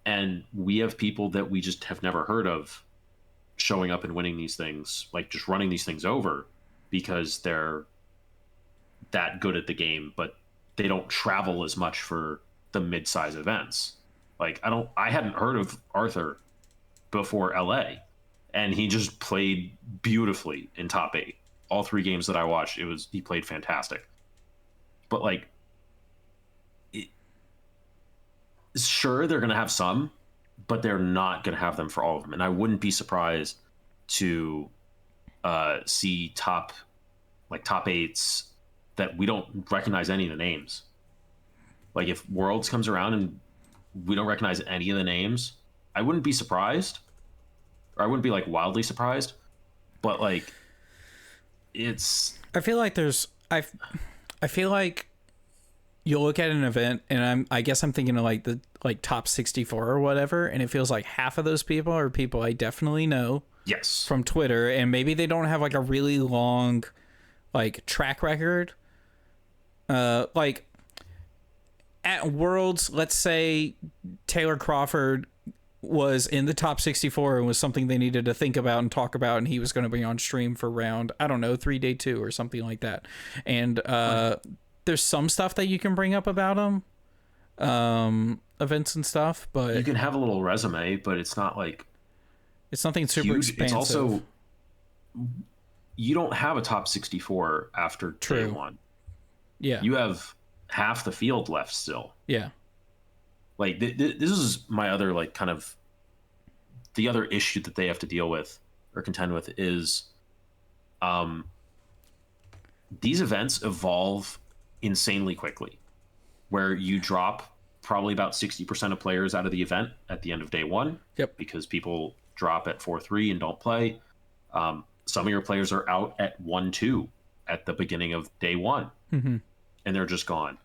and we have people that we just have never heard of showing up and winning these things, like just running these things over because they're that good at the game, but they don't travel as much for the mid-size events. Like I hadn't heard of Arthur before LA, and he just played beautifully in top 8. All 3 games that I watched, he played fantastic. But like, sure, they're going to have some, but they're not going to have them for all of them. And I wouldn't be surprised to see top 8s that we don't recognize any of the names. Like if Worlds comes around and we don't recognize any of the names, I wouldn't be surprised, or I wouldn't be like wildly surprised. But like, I feel like I feel like you'll look at an event, and I guess I'm thinking of like the top 64 or whatever, and it feels like half of those people are people I definitely know. Yes. From Twitter, and maybe they don't have like a really long like track record. Like at Worlds, let's say Taylor Crawford was in the top 64 and was something they needed to think about and talk about, and he was going to be on stream for round, I don't know, 3 day 2 or something like that. And there's some stuff that you can bring up about him, events and stuff, but you can have a little resume, but it's not like it's nothing super huge. expansive. It's also, you don't have a top 64 after day 1. Yeah, you have half the field left still. Yeah, like this is my other like kind of the other issue that they have to deal with or contend with is these events evolve insanely quickly, where you drop probably about 60% of players out of the event at the end of day 1. Yep. Because people drop at 4-3 and don't play. Some of your players are out at 1-2 at the beginning of day 1. Mm-hmm. And they're just gone.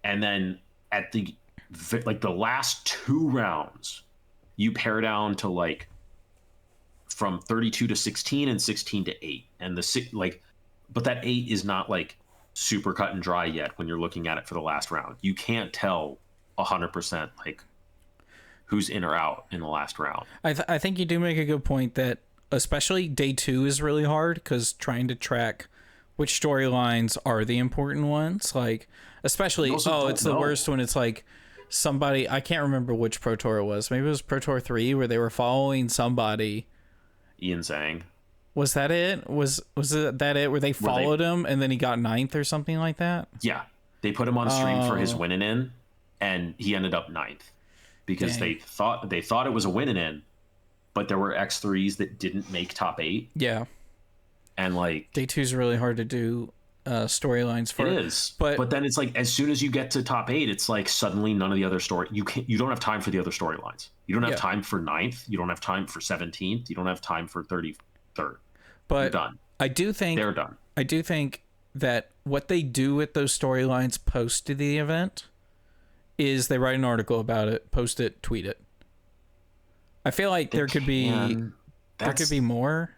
And then at the last 2 rounds, you pare down to like from 32 to 16 and 16 to 8. And but that 8 is not like super cut and dry yet when you're looking at it for the last round. You can't tell 100% like who's in or out in the last round. I think you do make a good point that especially day 2 is really hard because trying to track which storylines are the important ones. Like, especially, it's the worst when it's like somebody, I can't remember which Pro Tour it was. Maybe it was Pro Tour 3 where they were following somebody. Ian Zhang. Was that it? Was that it where they followed him and then he got 9th or something like that? Yeah. They put him on stream for his win and in, and he ended up 9th because they thought it was a win and in, but there were X3s that didn't make top 8. Yeah. And like Day 2 is really hard to do storylines for. It is. But then it's like as soon as you get to top 8, it's like suddenly none of the other you don't have time for the other storylines. You don't have time for 9th, you don't have time for 17th, you don't have time for 33rd. But you're done. I do think they're done. I do think that what they do with those storylines post to the event is they write an article about it, post it, tweet it. I feel like there could be more.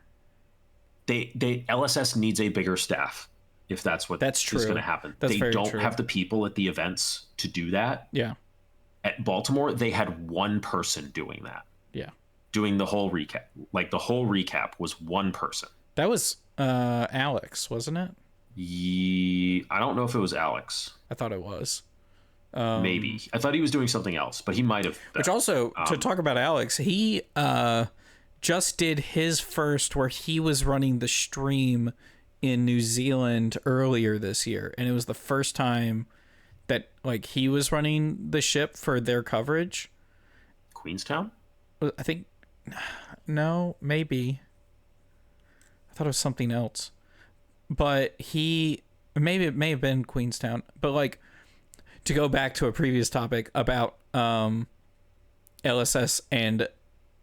They LSS needs a bigger staff if that's what is going to happen. They don't have the people at the events to do that. Yeah. At Baltimore, they had one person doing that. Yeah. Doing the whole recap. Like the whole recap was one person. That was Alex, wasn't it? I don't know if it was Alex. I thought it was. Maybe. I thought he was doing something else, but he might have been. Which also, to talk about Alex, he just did his first where he was running the stream in New Zealand earlier this year. And it was the first time that like he was running the ship for their coverage. Queenstown? I think, no, maybe. I thought it was something else. But maybe it may have been Queenstown. But like, to go back to a previous topic about LSS and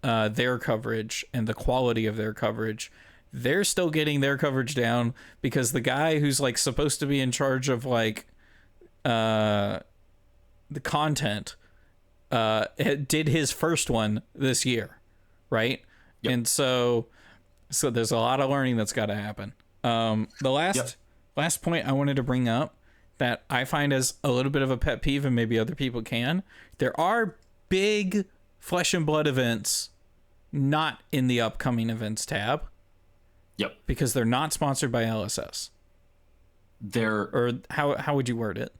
their coverage and the quality of their coverage, they're still getting their coverage down because the guy who's like supposed to be in charge of like the content did his first one this year, right? Yep. And so there's a lot of learning that's got to happen. The last point I wanted to bring up that I find as a little bit of a pet peeve, and maybe other people can, there are big flesh and blood events not in the upcoming events tab. Yep. Because they're not sponsored by LSS. Or how would you word it?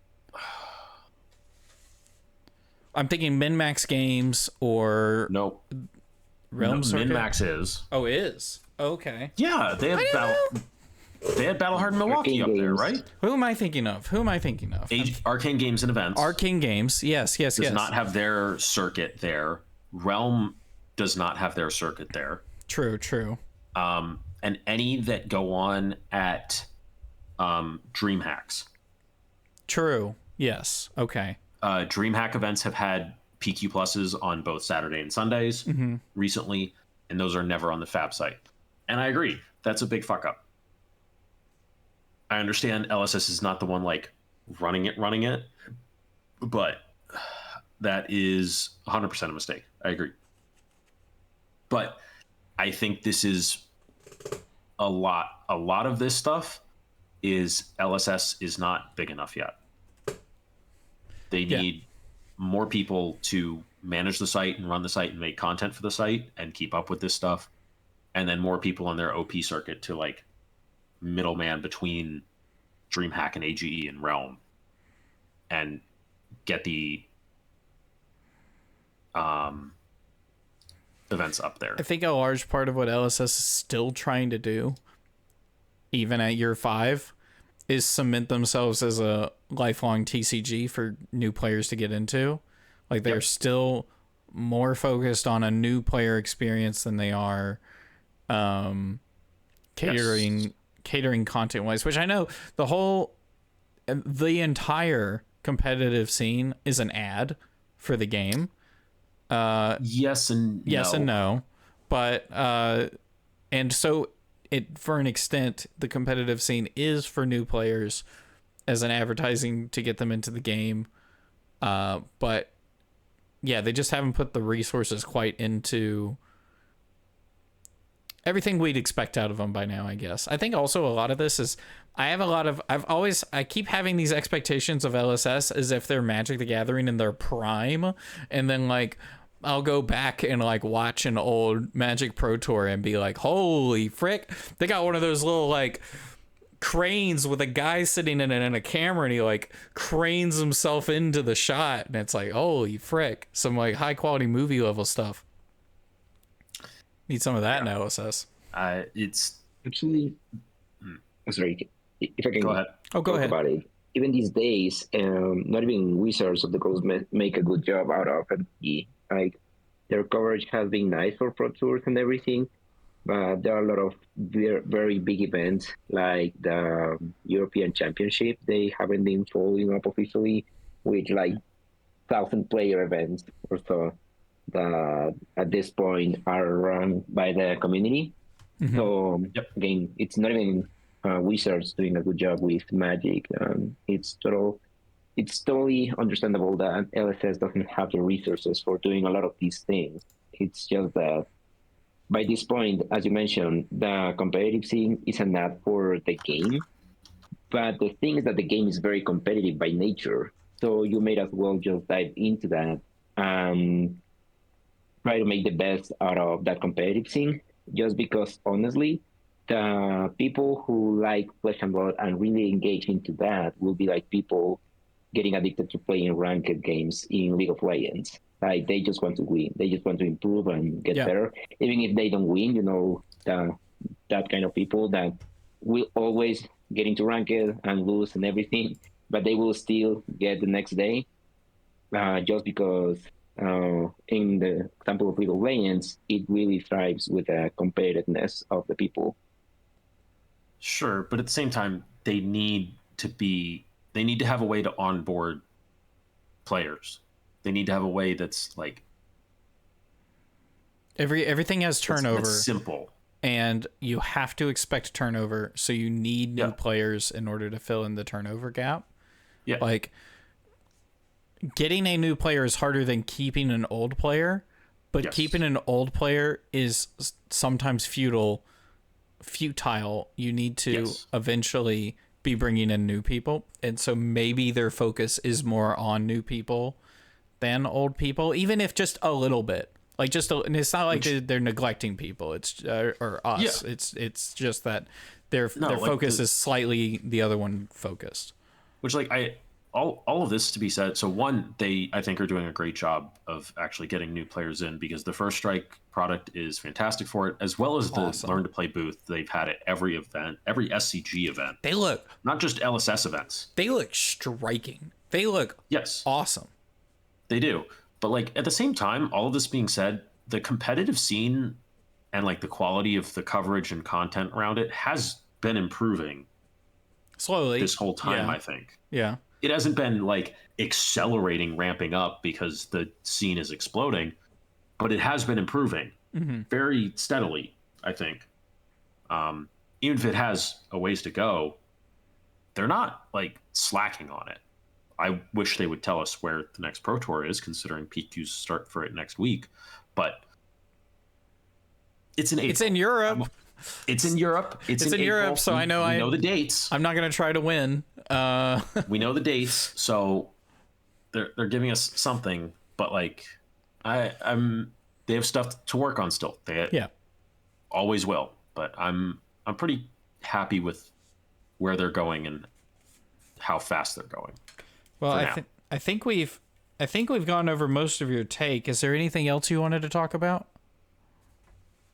I'm thinking Min-Max Games or nope. Realm Circuit? Min-Max is. Oh, is? Okay. Yeah, they had Battle Hard in Milwaukee up there, right? Who am I thinking of? Arcane Games and Events. Arcane Games, yes. Does not have their circuit there. Realm does not have their circuit there. True. And any that go on at DreamHacks. True. Yes. Okay. DreamHack events have had PQ pluses on both Saturday and Sundays recently, and those are never on the FAB site. And I agree. That's a big fuck up. I understand LSS is not the one like running it, but that is 100% a mistake. I agree. But I think this is a lot of this stuff is LSS is not big enough yet. They need more people to manage the site and run the site and make content for the site and keep up with this stuff. And then more people on their OP circuit to like middleman between DreamHack and AGE and Realm and get the events up there. I think a large part of what LSS is still trying to do, even at year 5, is cement themselves as a lifelong TCG for new players to get into. Like they're still more focused on a new player experience than they are catering content wise, which I know the entire competitive scene is an ad for the game. Yes and no, but and so it, for an extent, the competitive scene is for new players as an advertising to get them into the game, but yeah, they just haven't put the resources quite into everything we'd expect out of them by now, I guess. I think also a lot of this is I keep having these expectations of LSS as if they're Magic the Gathering in their prime, and then like I'll go back and like watch an old Magic Pro Tour and be like, holy frick, they got one of those little like cranes with a guy sitting in it and a camera, and he like cranes himself into the shot, and it's like, holy frick, some like high quality movie level stuff. Need some of that in LSS. It's actually, I'm sorry, if I can go ahead. Oh, go talk ahead. about it. Even these days, not even Wizards of the Coast make a good job out of it. Like, their coverage has been nice for Pro Tours and everything, but there are a lot of very, very big events like the European Championship. They haven't been following up officially with like 1,000-player events or so that at this point are run by the community. So again, it's not even Wizards doing a good job with Magic. It's totally understandable that LSS doesn't have the resources for doing a lot of these things. It's just that by this point, as you mentioned, the competitive scene is an add for the game. But the thing is that the game is very competitive by nature. So you may as well just dive into that and try to make the best out of that competitive scene. Just because, honestly, the people who like Flesh and Blood and really engage into that will be like people getting addicted to playing ranked games in League of Legends. Like, they just want to win. They just want to improve and get better. Even if they don't win, that kind of people that will always get into ranked and lose and everything, but they will still get the next day just because in the example of League of Legends, it really thrives with the competitiveness of the people. Sure, but at the same time, they need to have a way to onboard players. They need to have a way that's like everything has turnover. That's simple. And you have to expect turnover, so you need new players in order to fill in the turnover gap. Yeah. Like, getting a new player is harder than keeping an old player, but keeping an old player is sometimes futile. You need to eventually be bringing in new people, and so maybe their focus is more on new people than old people, even if just a little bit. Like, and it's not like they're neglecting people. It's or us. Yeah. It's just that their focus is slightly the other one focused. Which, like, all of this to be said. So one, they I think are doing a great job of actually getting new players in, because the First Strike product is fantastic for it, as well as the Learn to Play booth they've had at every event, every SCG event. They look, not just LSS events. They look striking. They look awesome. They do. But, like, at the same time, all of this being said, the competitive scene and, like, the quality of the coverage and content around it has been improving slowly this whole time, I think. Yeah. It hasn't been, like, accelerating, ramping up because the scene is exploding, but it has been improving very steadily, I think. Even if it has a ways to go, they're not, like, slacking on it. I wish they would tell us where the next Pro Tour is, considering PQ's start for it next week. But it's in April. It's in Europe. It's in Europe. It's in Europe, April. so I know the dates. I'm not going to try to win. We know the dates, so they're giving us something. But, like, they have stuff to work on still. They always will. But I'm pretty happy with where they're going and how fast they're going. Well, I think we've gone over most of your take. Is there anything else you wanted to talk about?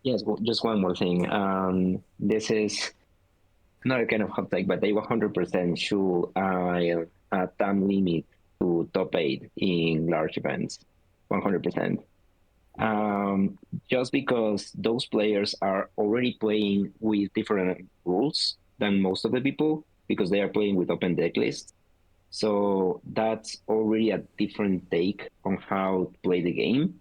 Yes, well, just one more thing. This is not a kind of hot take, but they 100% should a time limit to top 8 in large events. 100%. Just because those players are already playing with different rules than most of the people, because they are playing with open deck lists. So that's already a different take on how to play the game.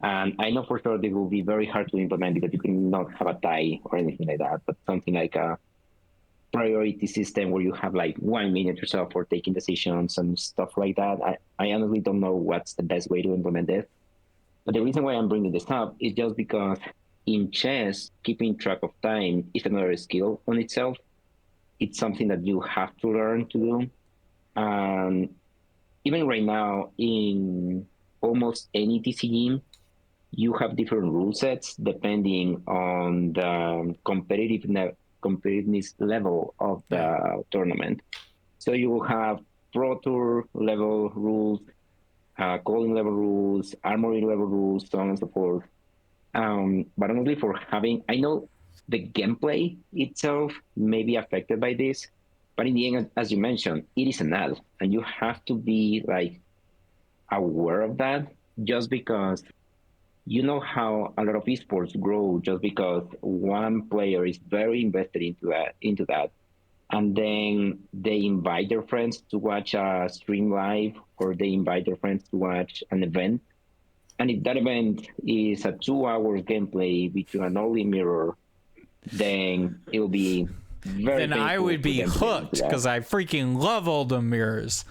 And I know for sure it will be very hard to implement because you cannot have a tie or anything like that, but something like a priority system where you have like 1 minute or so for taking decisions and stuff like that. I honestly don't know what's the best way to implement it. But the reason why I'm bringing this up is just because in chess, keeping track of time is another skill on itself. It's something that you have to learn to do. Even right now, in almost any TC game, you have different rule sets depending on the competitive competitiveness level of the tournament. So you will have Pro Tour level rules, calling level rules, armory level rules, so on and so forth. But honestly, for having, I know the gameplay itself may be affected by this, but in the end, as you mentioned, it is an ad, and you have to be like aware of that. Just because you know how a lot of esports grow, just because one player is very invested into that, and then they invite their friends to watch a stream live, or they invite their friends to watch an event. And if that event is a 2 hours gameplay between an only mirror, then it will be very. Then I would be hooked because I freaking love all the mirrors.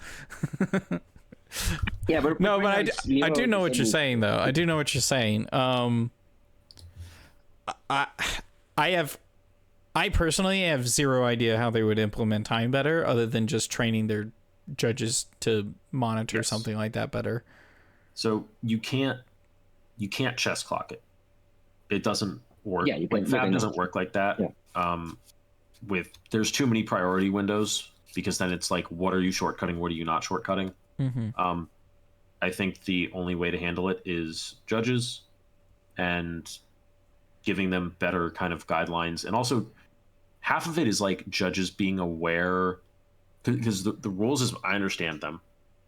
Yeah, but no, but I do know what you're saying, though. I do know what you're saying. I personally have zero idea how they would implement time better, other than just training their judges to monitor something like that better. So you can't chess clock it. It doesn't work. Yeah, FaB doesn't work like that. Yeah. There's too many priority windows, because then it's like, what are you shortcutting? What are you not shortcutting? Mm-hmm. I think the only way to handle it is judges and giving them better kind of guidelines. And also half of it is like judges being aware, because the rules, as I understand them,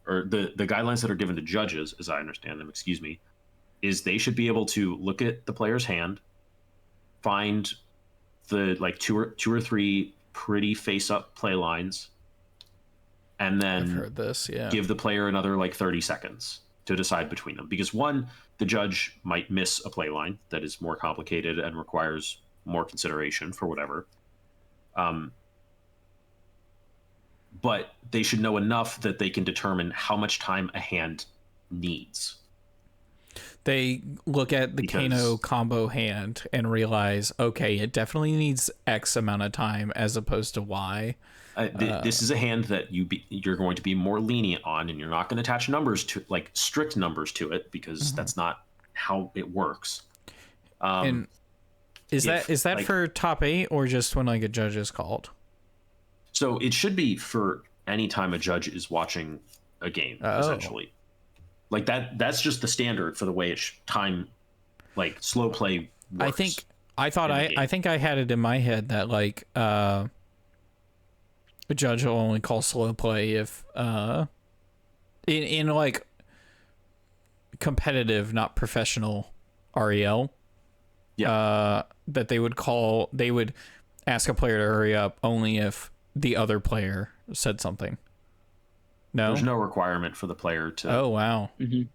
or the guidelines that are given to judges, as I understand them, is they should be able to look at the player's hand, find the like two or three pretty face-up play lines, and then I've heard this, give the player another like 30 seconds to decide between them. Because one, the judge might miss a play line that is more complicated and requires more consideration for whatever. But they should know enough that they can determine how much time a hand needs. They look at the Kano combo hand and realize, okay, it definitely needs X amount of time as opposed to Y. This is a hand that you're going to be more lenient on, and you're not going to attach numbers to, like strict numbers to it, because that's not how it works. And is that like, for top 8 or just when like a judge is called? So it should be for any time a judge is watching a game, essentially. Like that's just the standard for the way time, like slow play works. I think I had it in my head that like a judge will only call slow play if in like competitive, not professional REL. Yeah. That they would ask a player to hurry up only if the other player said something. No, there's no requirement for the player to. Oh wow!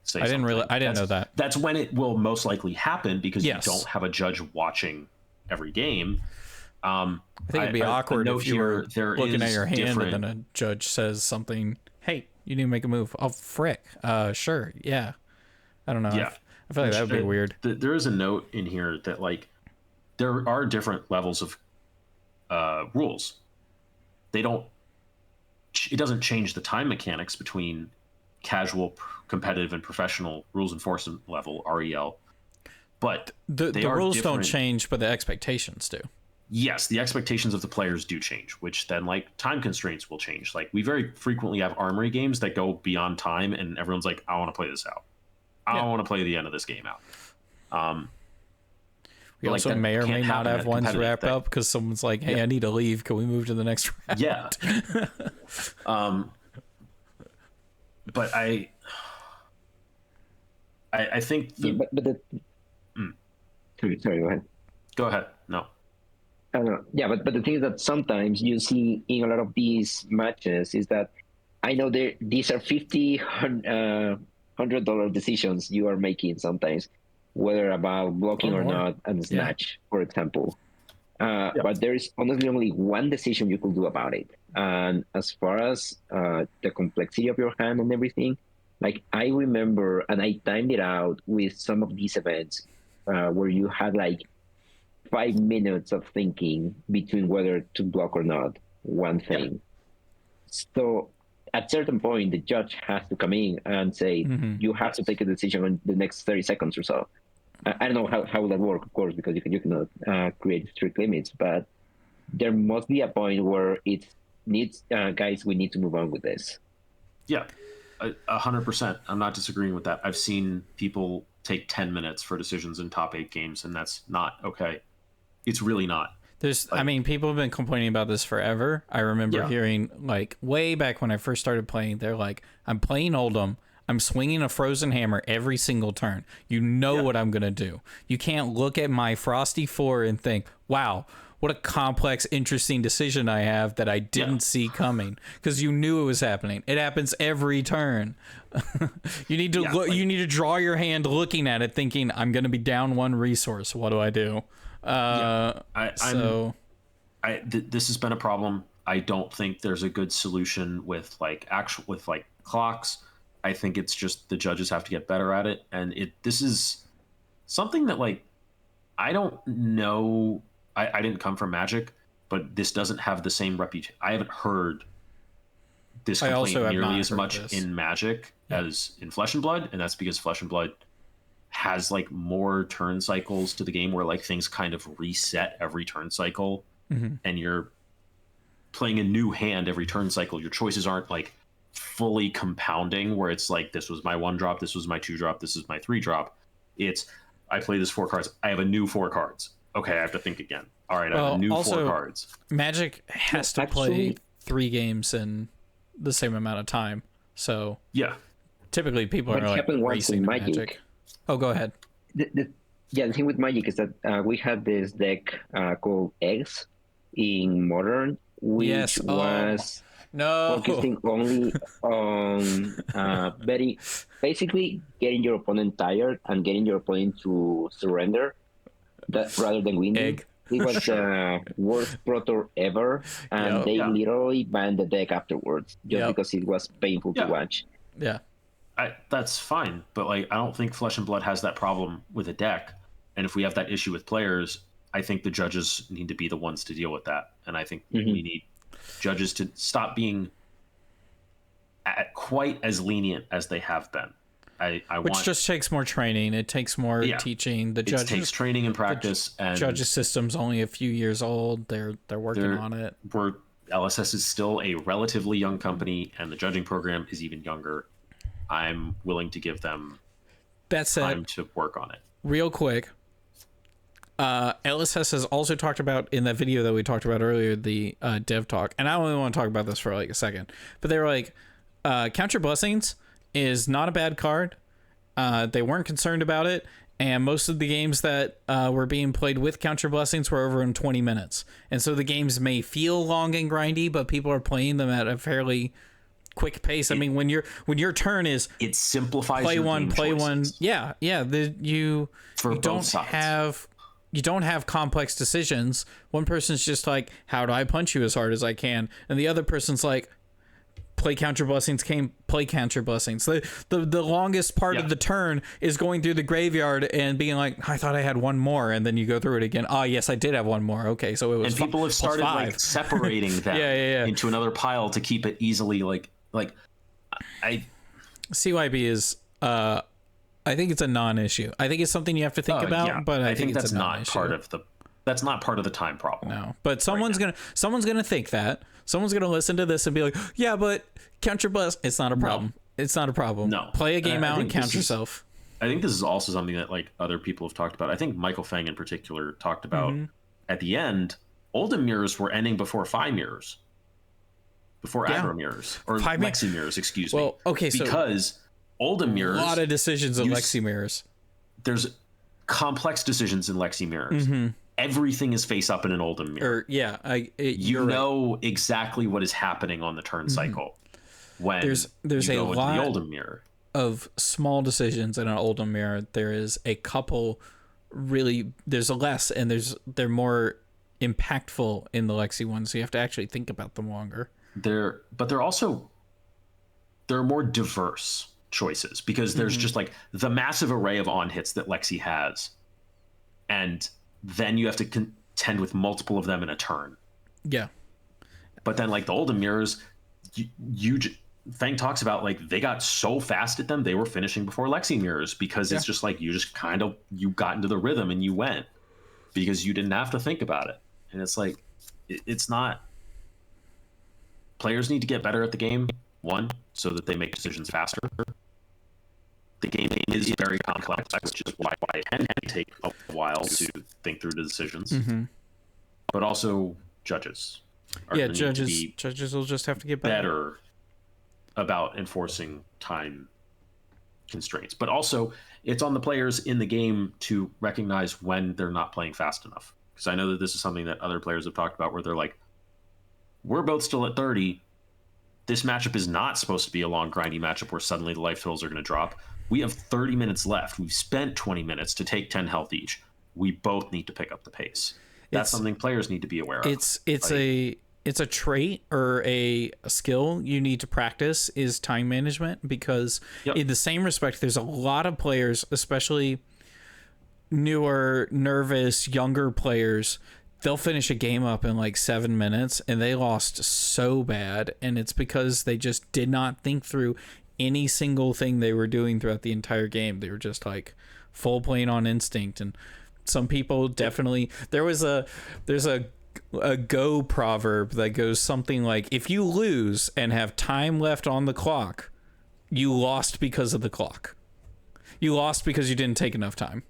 Say I didn't know that. That's when it will most likely happen, because you don't have a judge watching every game. I think it'd be awkward if you were looking at your hand and then a judge says something. Hey, you need to make a move. Oh frick! Sure, yeah. I don't know. Yeah, I feel like that would be weird. There is a note in here that like there are different levels of rules. It doesn't change the time mechanics between casual, competitive, and professional rules enforcement level REL, but the rules don't change, but the expectations do. Yes, the expectations of the players do change, which then like time constraints will change. Like we very frequently have armory games that go beyond time, and everyone's like, "I want to play this out. I don't want to play the end of this game out." We also like may or may not have ones wrapped up because someone's like, "Hey, I need to leave. Can we move to the next round?" Yeah. But I think but sorry, go ahead. Go ahead. No. Yeah, but the thing is that sometimes you see in a lot of these matches is that I know these are $50, $100 decisions you are making sometimes, whether about blocking or not, and snatch, for example. But there is honestly only one decision you could do about it. And as far as the complexity of your hand and everything, like I remember, and I timed it out with some of these events where you had like 5 minutes of thinking between whether to block or not one thing. So at a certain point, the judge has to come in and say, you have to take a decision in the next 30 seconds or so. I don't know how will that work, of course, because you cannot create strict limits, but there must be a point where it needs, guys, we need to move on with this. Yeah, 100%. I'm not disagreeing with that. I've seen people take 10 minutes for decisions in top 8 games, and that's not okay. It's really not. I mean, people have been complaining about this forever. I remember hearing, like, way back when I first started playing, they're like, I'm playing Oldham. I'm swinging a frozen hammer every single turn. You know what I'm going to do. You can't look at my Frosty 4 and think, wow, what a complex, interesting decision I have that I didn't see coming, because you knew it was happening. It happens every turn. You need to you need to draw your hand looking at it thinking, I'm going to be down 1 resource. What do I do? This has been a problem. I don't think there's a good solution with clocks. I think it's just the judges have to get better at it, and this is something that, like, I don't know. I didn't come from Magic, but this doesn't have the same reputation. I haven't heard this complaint nearly as much in Magic as in Flesh and Blood, and that's because Flesh and Blood has, like, more turn cycles to the game where, like, things kind of reset every turn cycle, and you're playing a new hand every turn cycle. Your choices aren't, like, fully compounding where it's like, this was my 1 drop, this was my 2 drop, this is my 3 drop. It's, I play this 4 cards, I have a new 4 cards. Okay, I have to think again. All right, I have a new 4 cards. Magic has to play 3 games in the same amount of time. So typically people are like racing Magic. Oh, go ahead. The thing with Magic is that we had this deck called Eggs in Modern, which was focusing only on basically getting your opponent tired and getting your opponent to surrender, that rather than winning. Egg. It was the worst Pro Tour ever, and they literally banned the deck afterwards just because it was painful to watch. Yeah. That's fine, but, like, I don't think Flesh and Blood has that problem with a deck. And if we have that issue with players, I think the judges need to be the ones to deal with that. And I think we need judges to stop being quite as lenient as they have been. Which just takes more training. It takes more teaching. It takes training and practice. And judges' system's only a few years old. They're working on it. LSS is still a relatively young company, and the judging program is even younger. I'm willing to give them time to work on it. Real quick, LSS has also talked about, in that video that we talked about earlier, the dev talk, and I only want to talk about this for like a second, but they were like, Count Your Blessings is not a bad card. They weren't concerned about it, and most of the games that were being played with Count Your Blessings were over in 20 minutes. And so the games may feel long and grindy, but people are playing them at a fairly quick pace. I mean, when your turn is, it simplifies play your one, game play choices. one. You don't have complex decisions. One person's just like, how do I punch you as hard as I can? And the other person's like, play Count Your Blessings, play Count Your Blessings. The longest part of the turn is going through the graveyard and being like, I thought I had 1 more, and then you go through it again. Oh, yes, I did have 1 more. Okay, so it was. And people have started like separating them into another pile to keep it easily CYB is I think it's a non-issue. I think it's something you have to think about, but I think that's it's not part of the time problem. No, but someone's gonna think that. Someone's gonna listen to this and be like, yeah, but Count Your Bless. It's not a problem. No. It's not a problem. No, play a game out and count yourself. I think this is also something that, like, other people have talked about. I think Michael Fang in particular talked about at the end. Oldham mirrors were ending before FaB mirrors, before aggro mirrors, or Lexi mirrors. Excuse me. Okay, so because Oldham mirrors, a lot of decisions in Lexi mirrors. There's complex decisions in Lexi mirrors. Everything is face up in an Oldham mirror. You know exactly what is happening on the turn cycle when there's you a go lot into the Oldham mirror of small decisions in an Oldham mirror. There is a couple there's a less, and they're more impactful in the Lexi ones, so you have to actually think about them longer. They're more diverse choices because there's just like the massive array of on hits that Lexi has, and then you have to contend with multiple of them in a turn. Yeah. But then, like, the Oldham mirrors, Fang talks about, like, they got so fast at them, they were finishing before Lexi mirrors because it's just like you got into the rhythm and you went because you didn't have to think about it. And it's like, it's not. Players need to get better at the game, one, so that they make decisions faster. The game is very complex, which is why it can take a while to think through the decisions. Mm-hmm. But also judges. Judges will just have to get better about enforcing time constraints. But also, it's on the players in the game to recognize when they're not playing fast enough. Because I know that this is something that other players have talked about, where they're like, we're both still at 30. This matchup is not supposed to be a long, grindy matchup where suddenly the life totals are going to drop. We have 30 minutes left. We've spent 20 minutes to take 10 health each. We both need to pick up the pace. That's something players need to be aware of. It's a trait or a skill you need to practice is time management, because in the same respect, there's a lot of players, especially newer, nervous, younger players, they'll finish a game up in like 7 minutes and they lost so bad, and it's because they just did not think through any single thing they were doing throughout the entire game. They were just like full playing on instinct. And some people definitely, there's a Go proverb that goes something like, if you lose and have time left on the clock, you lost because of the clock. You lost because you didn't take enough time.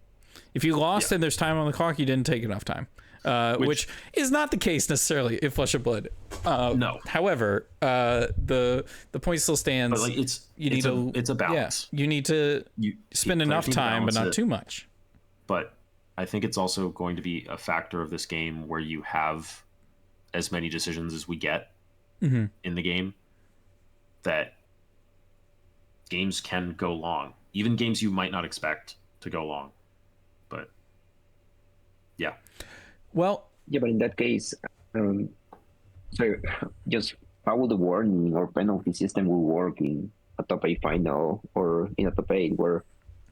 If you lost and there's time on the clock, you didn't take enough time. Which is not the case necessarily in Flesh and Blood. No. However, the point still stands. But like it's a balance. Yeah, you need to spend enough time, but not too much. But I think it's also going to be a factor of this game where you have as many decisions as we get in the game, that games can go long. Even games you might not expect to go long. But yeah. Well, yeah, but in that case, so just how the warning or penalty system will work in a top 8 final or in a top 8, where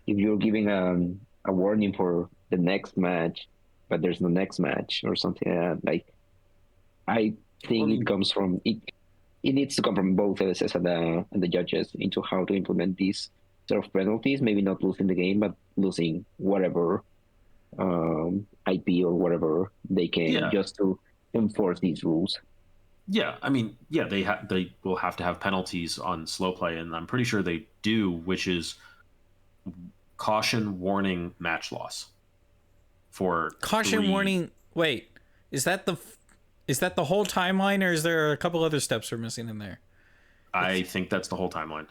if you're giving a warning for the next match, but there's no next match or something like that, like, I think it comes from it. It needs to come from both LSS and the judges into how to implement these sort of penalties. Maybe not losing the game, but losing whatever IP or whatever they can, just to enforce these rules. Yeah, I mean, yeah, they will have to have penalties on slow play, and I'm pretty sure they do, which is caution, warning, match loss. For caution, warning. Wait, is that the whole timeline, or is there a couple other steps we're missing in there? I think that's the whole timeline.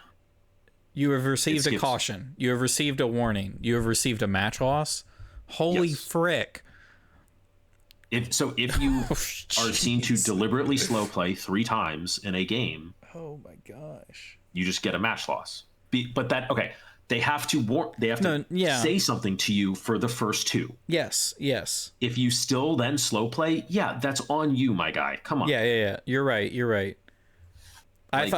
You have received a caution. You have received a warning. You have received a match loss. Holy frick. If you are seen to deliberately slow play 3 times in a game, oh my gosh, you just get a match loss. But they have to say something to you for the first 2. Yes. If you still then slow play, that's on you, my guy. Come on. Yeah. You're right. Like,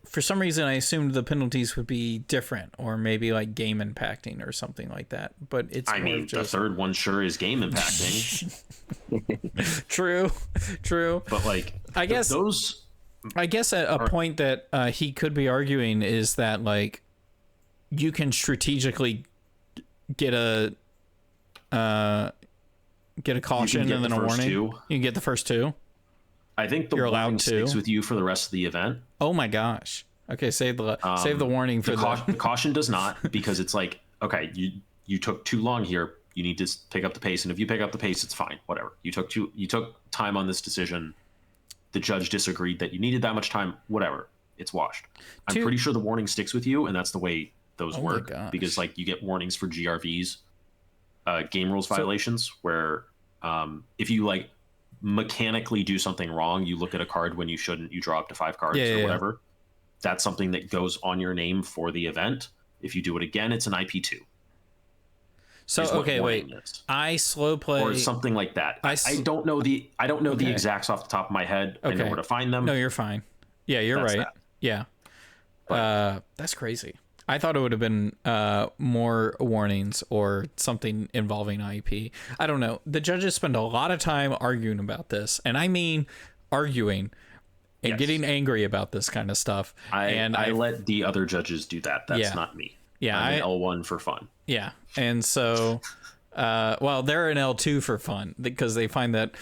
for some reason I assumed the penalties would be different, or maybe like game impacting or something like that. But it's the third one sure is game impacting. True. But like, I guess at a point that he could be arguing is that, like, you can strategically get a caution and then a warning. You can get the first 2. I think the warning sticks with you for the rest of the event. Oh my gosh. Okay, save the warning for the caution does not, because it's like, okay, you took too long here. You need to pick up the pace, and if you pick up the pace, it's fine. Whatever. You took time on this decision. The judge disagreed that you needed that much time. Whatever. It's washed. I'm pretty sure the warning sticks with you, and that's the way those work, because like you get warnings for GRVs, game rules violations, where if you like mechanically do something wrong, you look at a card when you shouldn't, you draw up to 5 cards or whatever. That's something that goes on your name for the event. If you do it again, it's an IP2. So okay, wait. I slow play or something like that. I don't know the exacts off the top of my head. I know where to find them. No, you're fine. Yeah, you're right. That. Yeah. But, that's crazy. I thought it would have been more warnings or something involving IP. I don't know. The judges spend a lot of time arguing about this, and I mean arguing and getting angry about this kind of stuff. I let the other judges do that. That's not me. Yeah, I'm an L1 for fun. Yeah, and so Well, they're an L2 for fun because they find that,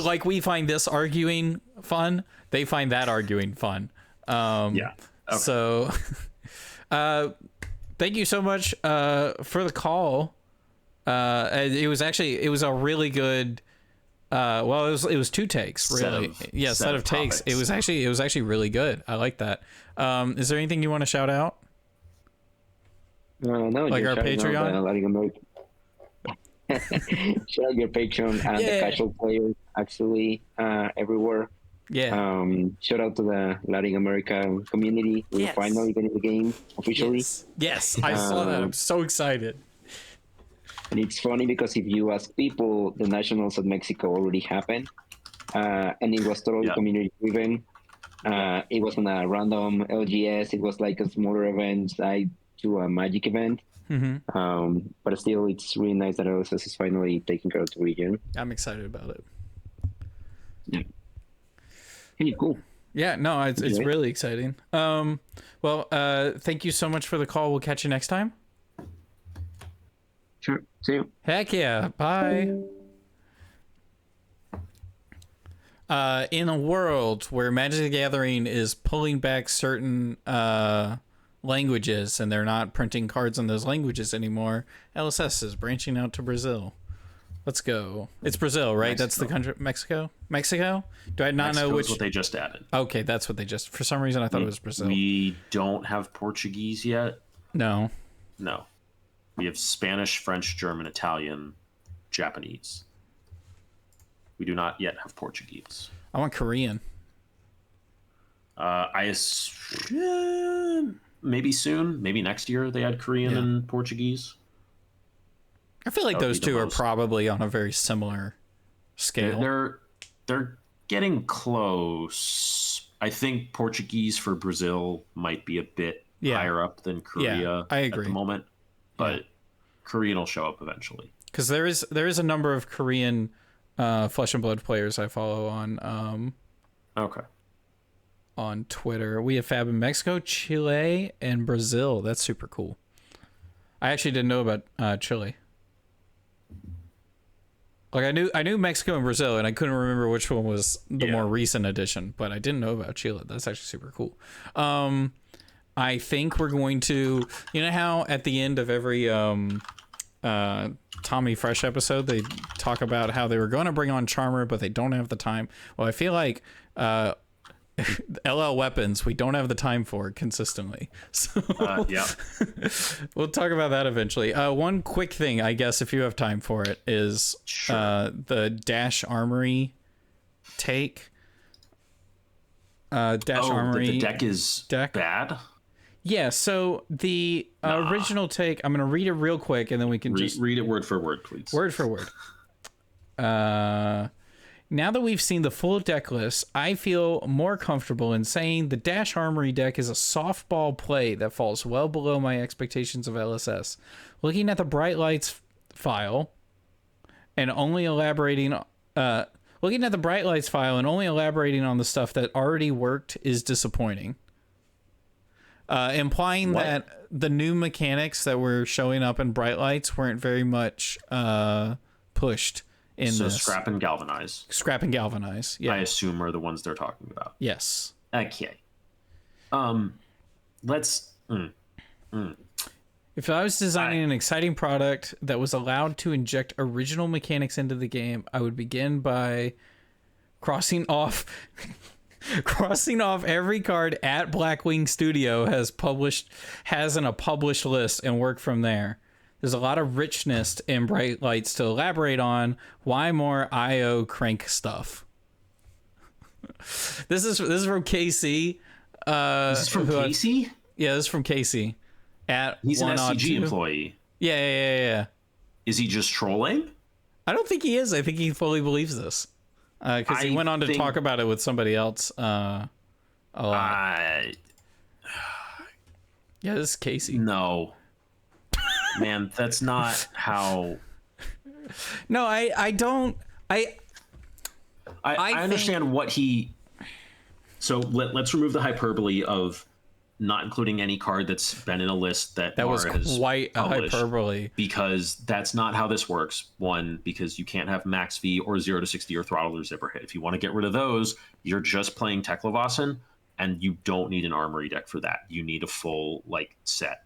like we find this arguing fun, they find that arguing fun. Okay. So, thank you so much for the call. It was a really good. Well, it was 2 takes, really. Set of takes. It was actually really good. I like that. Is there anything you want to shout out? No, like our Patreon. Shout out your Patreon and the casual players actually everywhere. Yeah. Shout out to the Latin America community. We're finally getting the game officially. Yes, I saw that. I'm so excited. And it's funny because if you ask people, the nationals of Mexico already happened, and it was totally community driven. It wasn't a random LGS. It was like a smaller event to a Magic event. But still, it's really nice that LSS is finally taking care of the region. I'm excited about it. Yeah. Hey, cool. Yeah, no, it's really exciting. Well, thank you so much for the call. We'll catch you next time. Sure. See you. Heck yeah. Bye. In a world where Magic the Gathering is pulling back certain languages and they're not printing cards in those languages anymore, LSS is branching out to Brazil. Let's go. It's Brazil, right? Mexico. That's the country. Mexico? Do I not know which? What they just added. Okay, that's what they just. For some reason, I thought it was Brazil. We don't have Portuguese yet. No. We have Spanish, French, German, Italian, Japanese. We do not yet have Portuguese. I want Korean. Maybe soon. Maybe next year they add Korean and Portuguese. I feel like those two are probably on a very similar scale. They're getting close. I think Portuguese for Brazil might be a bit higher up than Korea I agree. at the moment, but Korean will show up eventually. Because there is a number of Korean Flesh and Blood players I follow on on Twitter. We have FAB in Mexico, Chile, and Brazil. That's super cool. I actually didn't know about Chile. Like I knew Mexico and Brazil, and I couldn't remember which one was the more recent addition, but I didn't know about Chile. That's actually super cool. I think we're going to, you know how at the end of every Tommy Fresh episode they talk about how they were going to bring on Charmer, but they don't have the time. Well, I feel like LL Weapons we don't have the time for consistently, so we'll talk about that eventually. One quick thing, I guess, if you have time for it, is the Dash Armory take. Armory the deck is bad. Yeah, so the original take, I'm going to read it real quick and then we can just read it word for word, please. Word for word. Now that we've seen the full deck list, I feel more comfortable in saying the Dash Armory deck is a softball play that falls well below my expectations of LSS. Looking at the Bright Lights file and only elaborating on the stuff that already worked is disappointing. Implying that the new mechanics that were showing up in Bright Lights weren't very much pushed in this. Scrap and Galvanize. Yeah. I assume are the ones they're talking about. Yes. Okay. Let's. If I was designing an exciting product that was allowed to inject original mechanics into the game, I would begin by crossing off every card at Blackwing Studio has in a published list and work from there. There's a lot of richness in Bright Lights to elaborate on. Why more IO crank stuff? This is from KC. This is from Casey? Yeah, this is from Casey. He's an SCG employee. Yeah. Is he just trolling? I don't think he is. I think he fully believes this. Because he went on to talk about it with somebody else a lot. Yeah, this is Casey. No. Man, that's not how... No, I don't... I understand what he... So let's remove the hyperbole of not including any card that's been in a list that was Mara has quite a published, hyperbole. because that's not how this works. One, because you can't have max V or 0 to 60 or throttle or zipper hit. If you want to get rid of those, you're just playing Teklevasen, and you don't need an armory deck for that. You need a full like set.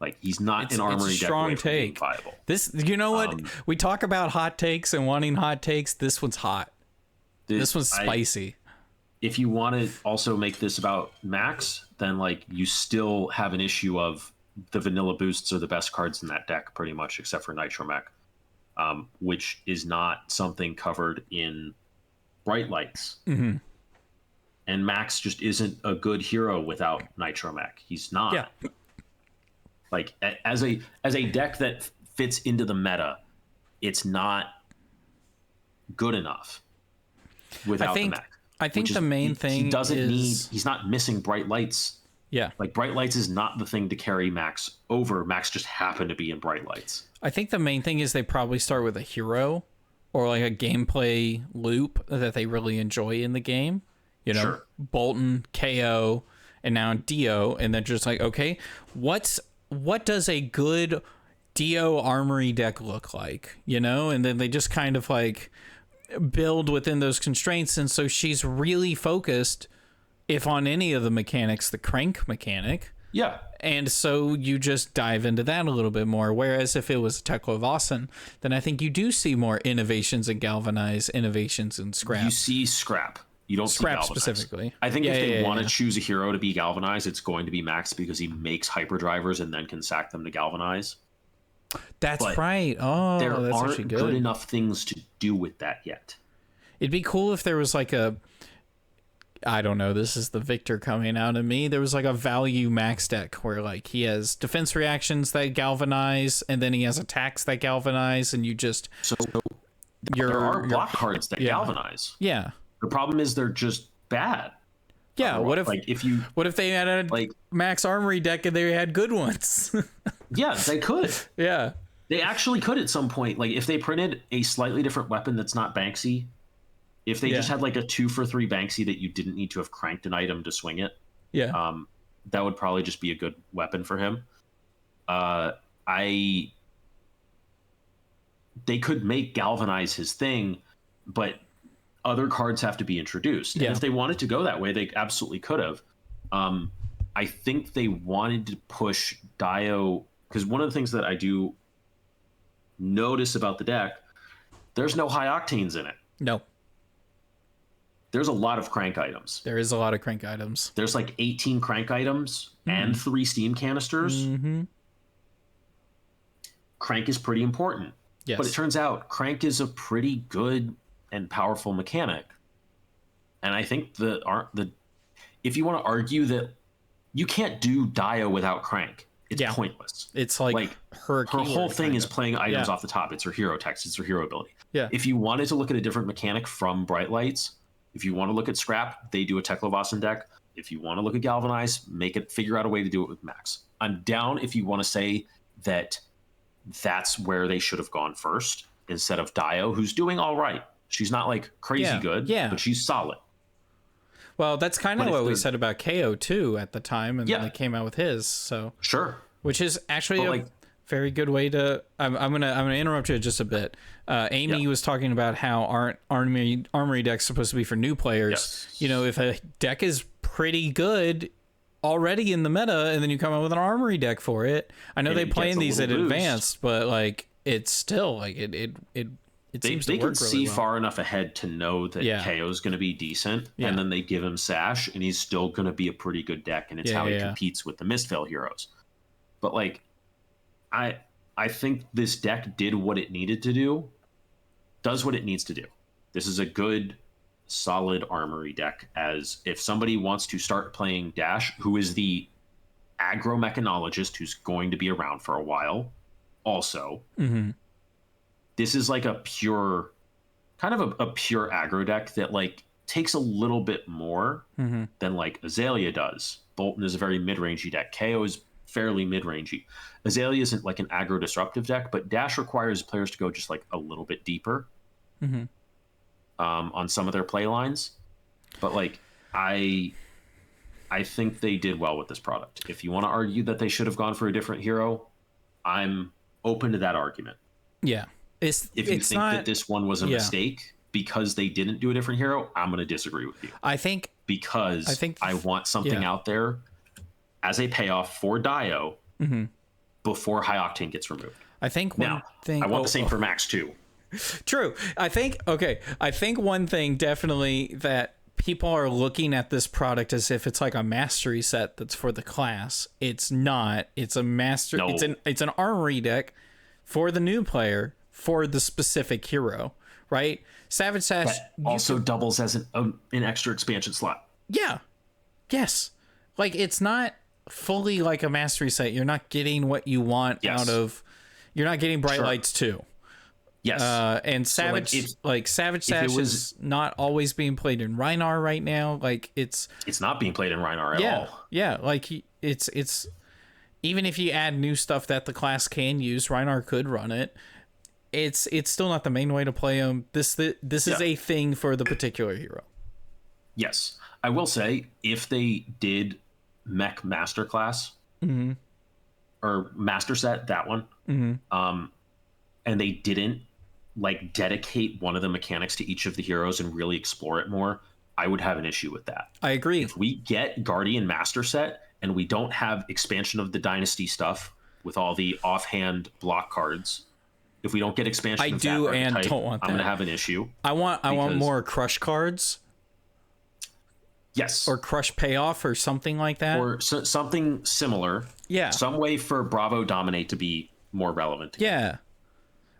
Like, he's not an armory deck away from being viable. This, you know what? We talk about hot takes and wanting hot takes. This one's hot. This one's spicy. If you want to also make this about Max, then like you still have an issue of the vanilla boosts are the best cards in that deck, pretty much, except for Nitro Mech, which is not something covered in Bright Lights. Mm-hmm. And Max just isn't a good hero without Nitro Mech. He's not. Yeah. Like, as a deck that fits into the meta, it's not good enough without the Mech. I think the main thing he doesn't need. He's not missing Bright Lights. Yeah, like Bright Lights is not the thing to carry Max over. Max just happened to be in Bright Lights. I think the main thing is they probably start with a hero or like a gameplay loop that they really enjoy in the game. You know, sure. Bolton, KO, and now Dio, and then just like, okay, what does a good Dio armory deck look like? You know, and then they just kind of like build within those constraints, and so she's really focused, if on any of the mechanics, the crank mechanic. Yeah. And so you just dive into that a little bit more. Whereas if it was Teklevasen, then I think you do see more innovations in Galvanize, innovations in Scrap. You see Scrap. You don't Scrap see Galvanize. specifically. I think if they want to choose a hero to be Galvanize, it's going to be Max, because he makes hyperdrivers and then can sack them to Galvanize. That's but right. Oh, there that's aren't actually good enough things to do with that yet. It'd be cool if there was like a, I don't know, this is the Victor coming out of me. There was like a value Max deck where like he has defense reactions that galvanize, and then he has attacks that galvanize, and you just there are block cards that galvanize. Yeah. The problem is they're just bad. Yeah. What if they had a like Max Armory deck and they had good ones? Yeah, they could. Yeah. They actually could at some point. Like if they printed a slightly different weapon that's not Banksy, if they just had like a 2-for-3 Banksy that you didn't need to have cranked an item to swing it, that would probably just be a good weapon for him. They could make Galvanize his thing, but other cards have to be introduced. And if they wanted to go that way, they absolutely could have. I think they wanted to push Dio, because one of the things that I do notice about the deck, there's no high octanes in it. No. There's a lot of crank items. There is a lot of crank items. There's like 18 crank items and 3 steam canisters. Mm-hmm. Crank is pretty important. Yes. But it turns out crank is a pretty good and powerful mechanic. And I think if you want to argue that you can't do Dio without crank, it's pointless. It's like her whole thing is playing items off the top. It's her hero text. It's her hero ability. Yeah. If you wanted to look at a different mechanic from Bright Lights, if you want to look at Scrap, they do a Teklevasen deck. If you want to look at Galvanize, figure out a way to do it with Max. I'm down if you want to say that that's where they should have gone first instead of Dio, who's doing all right. She's not like crazy good, but she's solid. Well, that's kind of what we said about KO too at the time, and then they came out with his. So sure, which is actually a very good way to. I'm gonna interrupt you just a bit. Amy was talking about how armory deck's supposed to be for new players. Yes. You know, if a deck is pretty good already in the meta, and then you come out with an armory deck for it. I know they play in these at advanced, but like it's still like it seems to work really well. They can see far enough ahead to know that KO is going to be decent, and then they give him Sash, and he's still going to be a pretty good deck, and it's how he competes with the Mistveil heroes. But like, I think this deck did what it needed to do, does what it needs to do. This is a good, solid armory deck. As if somebody wants to start playing Dash, who is the aggro mechanologist who's going to be around for a while, also. Mm-hmm. This is like a pure, kind of a pure aggro deck that like takes a little bit more than like Azalea does. Bolton is a very mid-rangey deck. KO is fairly mid-rangey. Azalea isn't like an aggro disruptive deck, but Dash requires players to go just like a little bit deeper on some of their play lines. But like I think they did well with this product. If you want to argue that they should have gone for a different hero, I'm open to that argument. Yeah. If you think that this one was a mistake because they didn't do a different hero, I'm going to disagree with you. I think I want something out there as a payoff for Dio before High Octane gets removed. I think I want the same for Max too. True. I think one thing definitely that people are looking at this product as if it's like a mastery set that's for the class. It's not. It's a master. No. It's an armory deck for the new player for the specific hero, right? Savage Sash that also doubles as an extra expansion slot. Yeah. Yes. Like, it's not fully like a mastery set. You're not getting what you want out of. You're not getting Bright Lights 2. Yes. And Savage, Savage Sash is not always being played in Rhinar right now. Like, it's not being played in Rhinar at all. Yeah. Like, it's even if you add new stuff that the class can use, Rhinar could run it. It's still not the main way to play them. This is a thing for the particular hero. Yes. I will say, if they did Mech Masterclass or Master Set, that one, and they didn't like dedicate one of the mechanics to each of the heroes and really explore it more, I would have an issue with that. I agree. If we get Guardian Master Set and we don't have expansion of the Dynasty stuff with all the offhand block cards, if we don't get expansion I of do that and archetype, don't want that. I'm going to have an issue. I want more Crush cards. Yes. Or Crush Payoff or something like that. Or something similar. Yeah. Some way for Bravo Dominate to be more relevant. Yeah.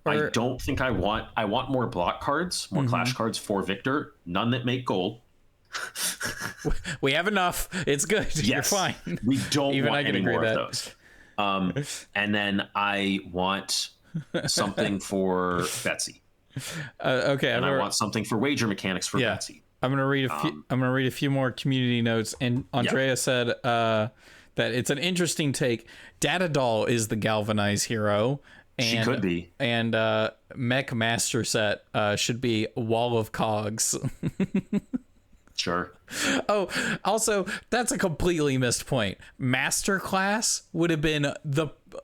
I don't think I want more block cards, more clash cards for Victor. None that make gold. We have enough. It's good. Yes. You're fine. We don't want any more of those. And then I want something for Betsy. Okay. And I want something for wager mechanics for Betsy. I'm gonna read a few more community notes. And Andrea said that it's an interesting take. Data Doll is the Galvanize hero. And, she could be. And Mech Master Set should be Wall of Cogs. Sure. Oh, also, that's a completely missed point. Master Class would have been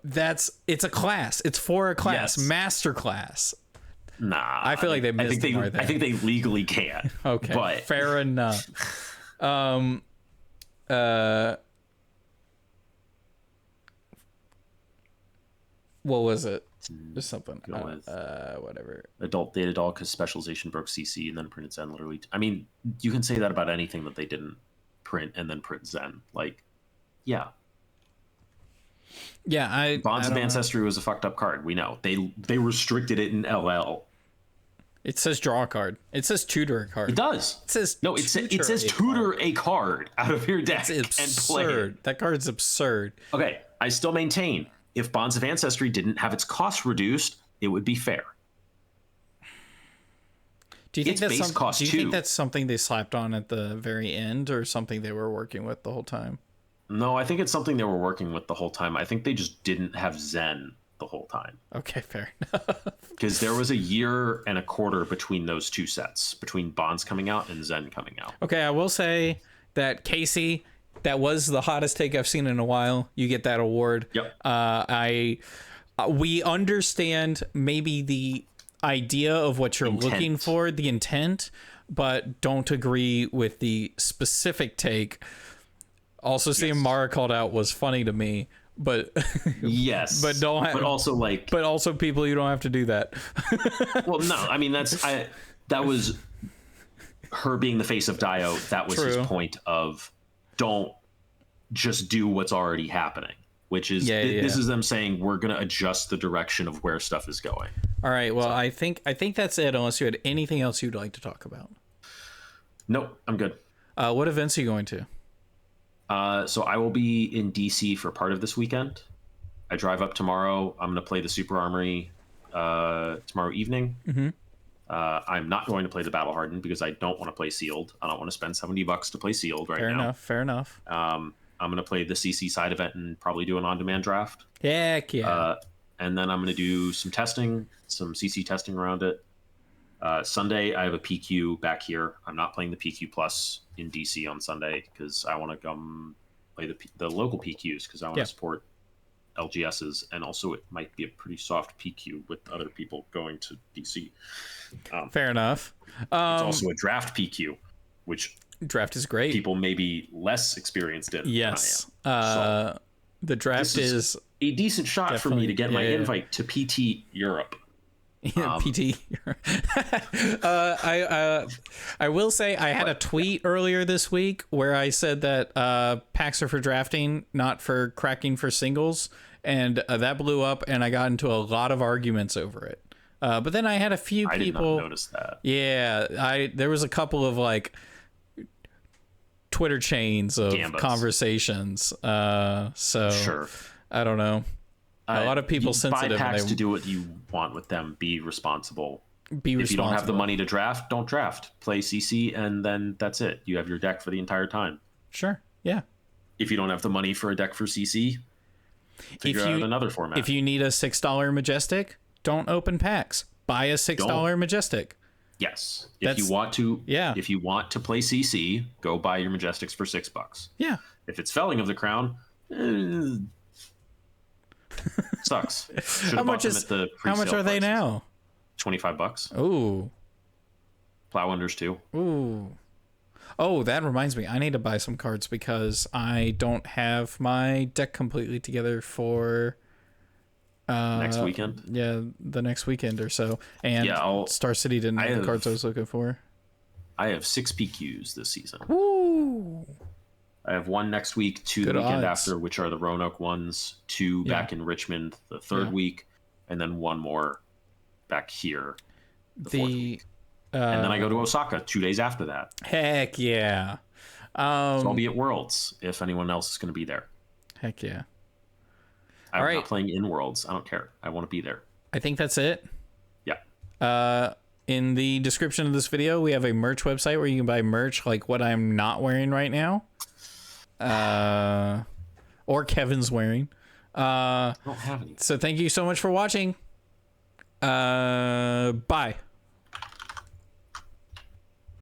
it's a class. It's for a class. Yes. Master Class. Nah. I feel like they missed it right there. I think they legally can. Okay. But fair enough. What was it? Just something. Whatever. Adult Data Doll because specialization broke CC and then printed Zen literally. I mean, you can say that about anything that they didn't print and then print Zen. Like, yeah. Yeah, Bonds of Ancestry was a fucked up card. We know. They restricted it in LL. It says draw a card. It says tutor a card. It does. It says tutor a card out of your deck. It's absurd. And play it. That card's absurd. Okay, I still maintain if Bonds of Ancestry didn't have its cost reduced, it would be fair. Do you think that's something they slapped on at the very end, or something they were working with the whole time? No, I think it's something they were working with the whole time. I think they just didn't have Zen the whole time. Okay, fair enough. Because there was a year and a quarter between those two sets, between Bonds coming out and Zen coming out. Okay, I will say that Casey, that was the hottest take I've seen in a while. You get that award. Yep. We understand maybe the idea of what you're looking for, the intent, but don't agree with the specific take. Also, seeing Mara called out was funny to me, but yes, but also people, you don't have to do that. Well, no, I mean that was her being the face of Dio. That was his point of don't just do what's already happening, which is this is them saying we're going to adjust the direction of where stuff is going. All right. Well, I think that's it. Unless you had anything else you'd like to talk about. Nope, I'm good. What events are you going to? So I will be in DC for part of this weekend. I drive up tomorrow. I'm going to play the Super Armory tomorrow evening. Mm-hmm. I'm not going to play the Battle Hardened because I don't want to play Sealed. I don't want to spend $70 to play Sealed right now. Fair enough. I'm going to play the CC side event and probably do an on-demand draft. Heck yeah. And then I'm going to do some testing, some CC testing around it. Sunday, I have a PQ back here. I'm not playing the PQ Plus in DC on Sunday because I want to come play the local PQs because I want to support LGSs, and also it might be a pretty soft PQ with other people going to DC. Fair enough. It's also a draft PQ, which draft is great. People may be less experienced in. Yes. Than I am. So the draft is a decent shot for me to get my invite to PT Europe. PT. I will say I had a tweet earlier this week where I said that packs are for drafting, not for cracking for singles, and that blew up, and I got into a lot of arguments over it. But then I had a few people. I did not notice that. Yeah, there was a couple of like Twitter chains of conversations. So sure. I don't know. A lot of people sensitive. Buy packs to do what you want with them. Be responsible. If you don't have the money to draft, don't draft. Play CC, and then that's it. You have your deck for the entire time. Sure. Yeah. If you don't have the money for a deck for CC, figure out another format. If you need a $6 Majestic, don't open packs. Buy a $6 Majestic. Yes. If you want to play CC, go buy your Majestics for $6. Yeah. If it's Felling of the Crown, sucks. How much are they now? $25. Ooh. Plow Unders too. Ooh. Oh, that reminds me. I need to buy some cards because I don't have my deck completely together for next weekend. Yeah, the next weekend or so. And Star City didn't have the cards I was looking for. I have 6 PQs this season. Woo! I have 1 next week, 2 the weekend after, which are the Roanoke ones, 2 back in Richmond the 3rd week, and then 1 more back here the 4th week. And then I go to Osaka 2 days after that. Heck yeah. So I'll be at Worlds if anyone else is going to be there. Heck yeah. I'm not playing in Worlds. I don't care. I want to be there. I think that's it. Yeah. In the description of this video, we have a merch website where you can buy merch like what I'm not wearing right now. Or Kevin's wearing. I don't have any. So thank you so much for watching. Bye.